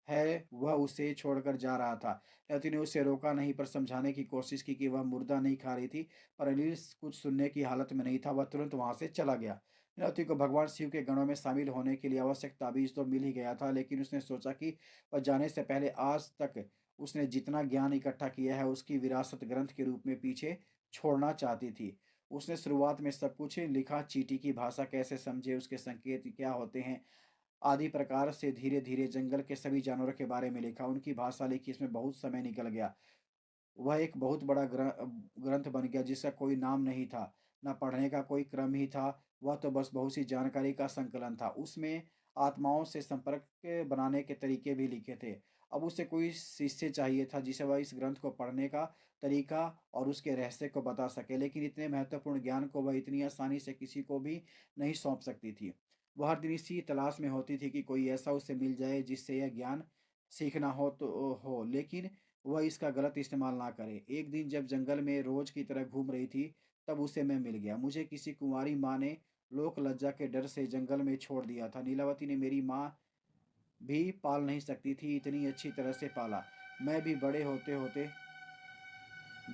है। वह उसे छोड़कर जा रहा था। नीलावती ने उसे रोका नहीं, पर समझाने की कोशिश की कि वह मुर्दा नहीं खा रही थी, पर अनिल कुछ सुनने की हालत में नहीं था। वह तुरंत वहां से चला गया। नीलावती को भगवान शिव के गणों में शामिल होने के लिए आवश्यक ताबीज तो मिल ही गया था, लेकिन उसने सोचा कि वह जाने से पहले आज तक उसने जितना ज्ञान इकट्ठा किया है, उसकी विरासत ग्रंथ के रूप में पीछे छोड़ना चाहती थी। उसने शुरुआत में सब कुछ लिखा, चींटी की भाषा कैसे समझे, उसके संकेत क्या होते हैं आदि प्रकार से धीरे धीरे जंगल के सभी जानवरों के बारे में लिखा। उनकी भाषा लिखी, इसमें बहुत समय निकल गया। वह एक बहुत बड़ा ग्रंथ बन गया जिसका कोई नाम नहीं था, ना पढ़ने का कोई क्रम ही था। वह तो बस बहुत सी जानकारी का संकलन था। उसमें आत्माओं से संपर्क बनाने के तरीके भी लिखे थे। अब उसे कोई शिष्य चाहिए था जिसे वह इस ग्रंथ को पढ़ने का तरीका और उसके रहस्य को बता सके, लेकिन इतने महत्वपूर्ण ज्ञान को वह इतनी आसानी से किसी को भी नहीं सौंप सकती थी। वह हर दिन इसी तलाश में होती थी कि कोई ऐसा उसे मिल जाए जिससे यह ज्ञान सीखना हो, लेकिन वह इसका गलत इस्तेमाल ना करे। एक दिन जब जंगल में रोज की तरह घूम रही थी, तब उसे मैं मिल गया। मुझे किसी कुंवारी माँ ने लोक लज्जा के डर से जंगल में छोड़ दिया था। नीलावती ने मेरी माँ भी पाल नहीं सकती थी, इतनी अच्छी तरह से पाला। मैं भी बड़े होते होते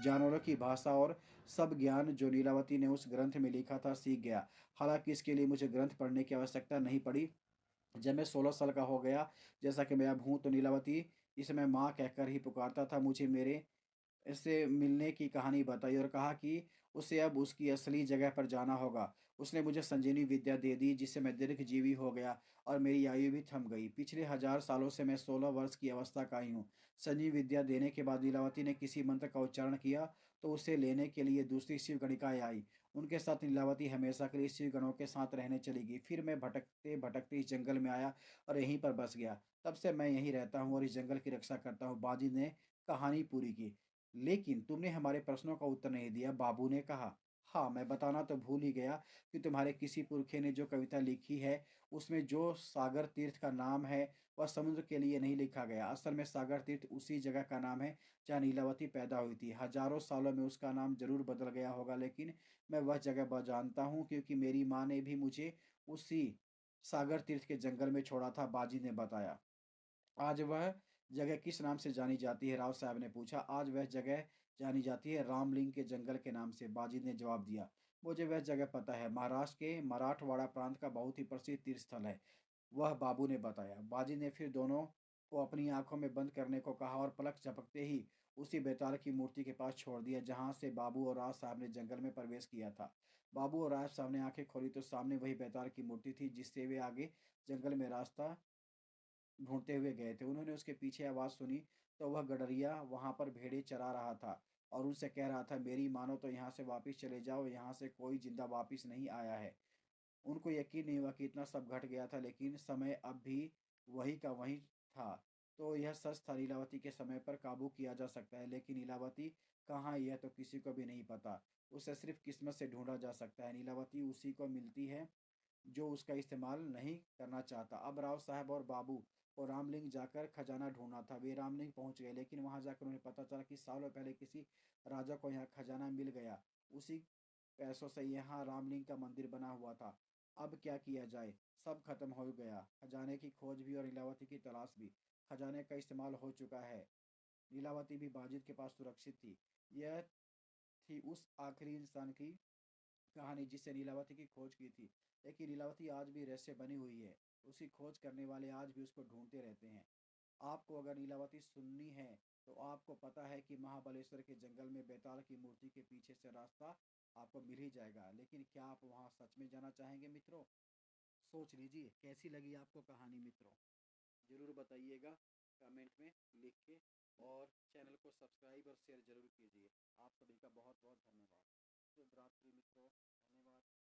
जानवरों की भाषा और सब ज्ञान जो नीलावती ने उस ग्रंथ में लिखा था सीख गया। हालांकि इसके लिए मुझे ग्रंथ पढ़ने की आवश्यकता नहीं पड़ी। जब मैं 16 साल का हो गया, जैसा कि मैं अब हूँ, तो नीलावती इसे मैं माँ कहकर ही पुकारता था, मुझे मेरे इससे मिलने की कहानी बताई और कहा कि उसे अब उसकी असली जगह पर जाना होगा। उसने मुझे संजीवनी विद्या दे दी, जिससे मैं दीर्घजीवी हो गया और मेरी आयु भी थम गई। पिछले 1000 सालों से मैं 16 वर्ष की अवस्था का ही हूँ। संजीवनी विद्या देने के बाद नीलावती ने किसी मंत्र का उच्चारण किया, तो उसे लेने के लिए दूसरी शिव गणिकाएँ आई। उनके साथ नीलावती हमेशा के लिए शिव गणों के साथ रहने चली गई। फिर मैं भटकते-भटकते इस जंगल में आया और यहीं पर बस गया। तब से मैं यहीं रहता हूँ और इस जंगल की रक्षा करता हूँ। बाजी ने कहानी पूरी की। लेकिन तुमने हमारे प्रश्नों का उत्तर नहीं दिया, बाबू ने कहा। हाँ, मैं बताना तो भूल ही गया कि तुम्हारे किसी पुरखे ने जो कविता लिखी है, उसमें जो सागर तीर्थ का नाम है, वह समुद्र के लिए नहीं लिखा गया। असल में सागर तीर्थ उसी जगह का नाम है जहाँ नीलावती पैदा हुई थी। हजारों सालों में उसका नाम जरूर बदल गया होगा, लेकिन मैं वह जगह जानता हूँ, क्योंकि मेरी माँ ने भी मुझे उसी सागर तीर्थ के जंगल में छोड़ा था, बाजी ने बताया। आज वह जगह किस नाम से जानी जाती है? राव साहब ने पूछा। आज वह जगह जानी जाती है रामलिंग के जंगल के नाम से, बाजिद ने जवाब दिया। मुझे वह जगह पता है, महाराष्ट्र के मराठवाड़ा प्रांत का बहुत ही प्रसिद्ध तीर्थ स्थल है, वह बाबू ने बताया। बाजी ने फिर दोनों को अपनी आंखों में बंद करने को कहा और पलक झपकते ही उसी बेताल की मूर्ति के पास छोड़ दिया, जहां से बाबू और राज साहब ने जंगल में प्रवेश किया था। बाबू और राज साहब ने आंखें खोली तो सामने वही बेताल की मूर्ति थी, जिससे वे आगे जंगल में रास्ता ढूंढते हुए गए थे। उन्होंने उसके पीछे आवाज़ सुनी, तो वह गडरिया वहाँ पर भेड़ें चरा रहा था और उनसे कह रहा था, मेरी मानो तो यहाँ से वापिस चले जाओ, यहाँ से कोई जिंदा वापिस नहीं आया है। उनको यकीन नहीं हुआ कि इतना सब घट गया था, लेकिन समय अब भी वही का वही था। तो यह सच था, लीलावती के समय पर काबू किया जा सकता है, लेकिन नीलावती कहाँ है यह तो किसी को भी नहीं पता। उसे सिर्फ किस्मत से ढूंढा जा सकता है। नीलावती उसी को मिलती है जो उसका इस्तेमाल नहीं करना चाहता। अब राव साहब और बाबू को रामलिंग जाकर खजाना ढूंढना था। वे रामलिंग पहुंच गए, लेकिन वहां जाकर उन्हें पता चला कि सालों पहले किसी राजा को यहाँ खजाना मिल गया। उसी पैसों से यहाँ रामलिंग का मंदिर बना हुआ था। अब क्या किया जाए? सब खत्म हो गया, खजाने की खोज भी और लीलावती की तलाश भी। खजाने का इस्तेमाल हो चुका है। लीलावती भी बाजिद के पास सुरक्षित थी। यह थी उस आखिरी इंसान की कहानी जिससे नीलावती की खोज की थी। लेकिन लीलावती आज भी रहस्य बनी हुई है। उसकी खोज करने वाले आज भी उसको ढूंढते रहते हैं। आपको अगर नीलावती सुननी है, तो आपको पता है कि महाबलेश्वर के जंगल में बेताल की मूर्ति के पीछे से रास्ता आपको मिल ही जाएगा। लेकिन क्या आप वहाँ सच में जाना चाहेंगे मित्रों? सोच लीजिए, कैसी लगी आपको कहानी मित्रों? जरूर बताइएगा कमेंट में लिख के, और चैनल को सब्सक्राइब और शेयर जरूर कीजिए। आप सभी का बहुत बहुत धन्यवाद। शुभ रात्रि मित्रों, धन्यवाद।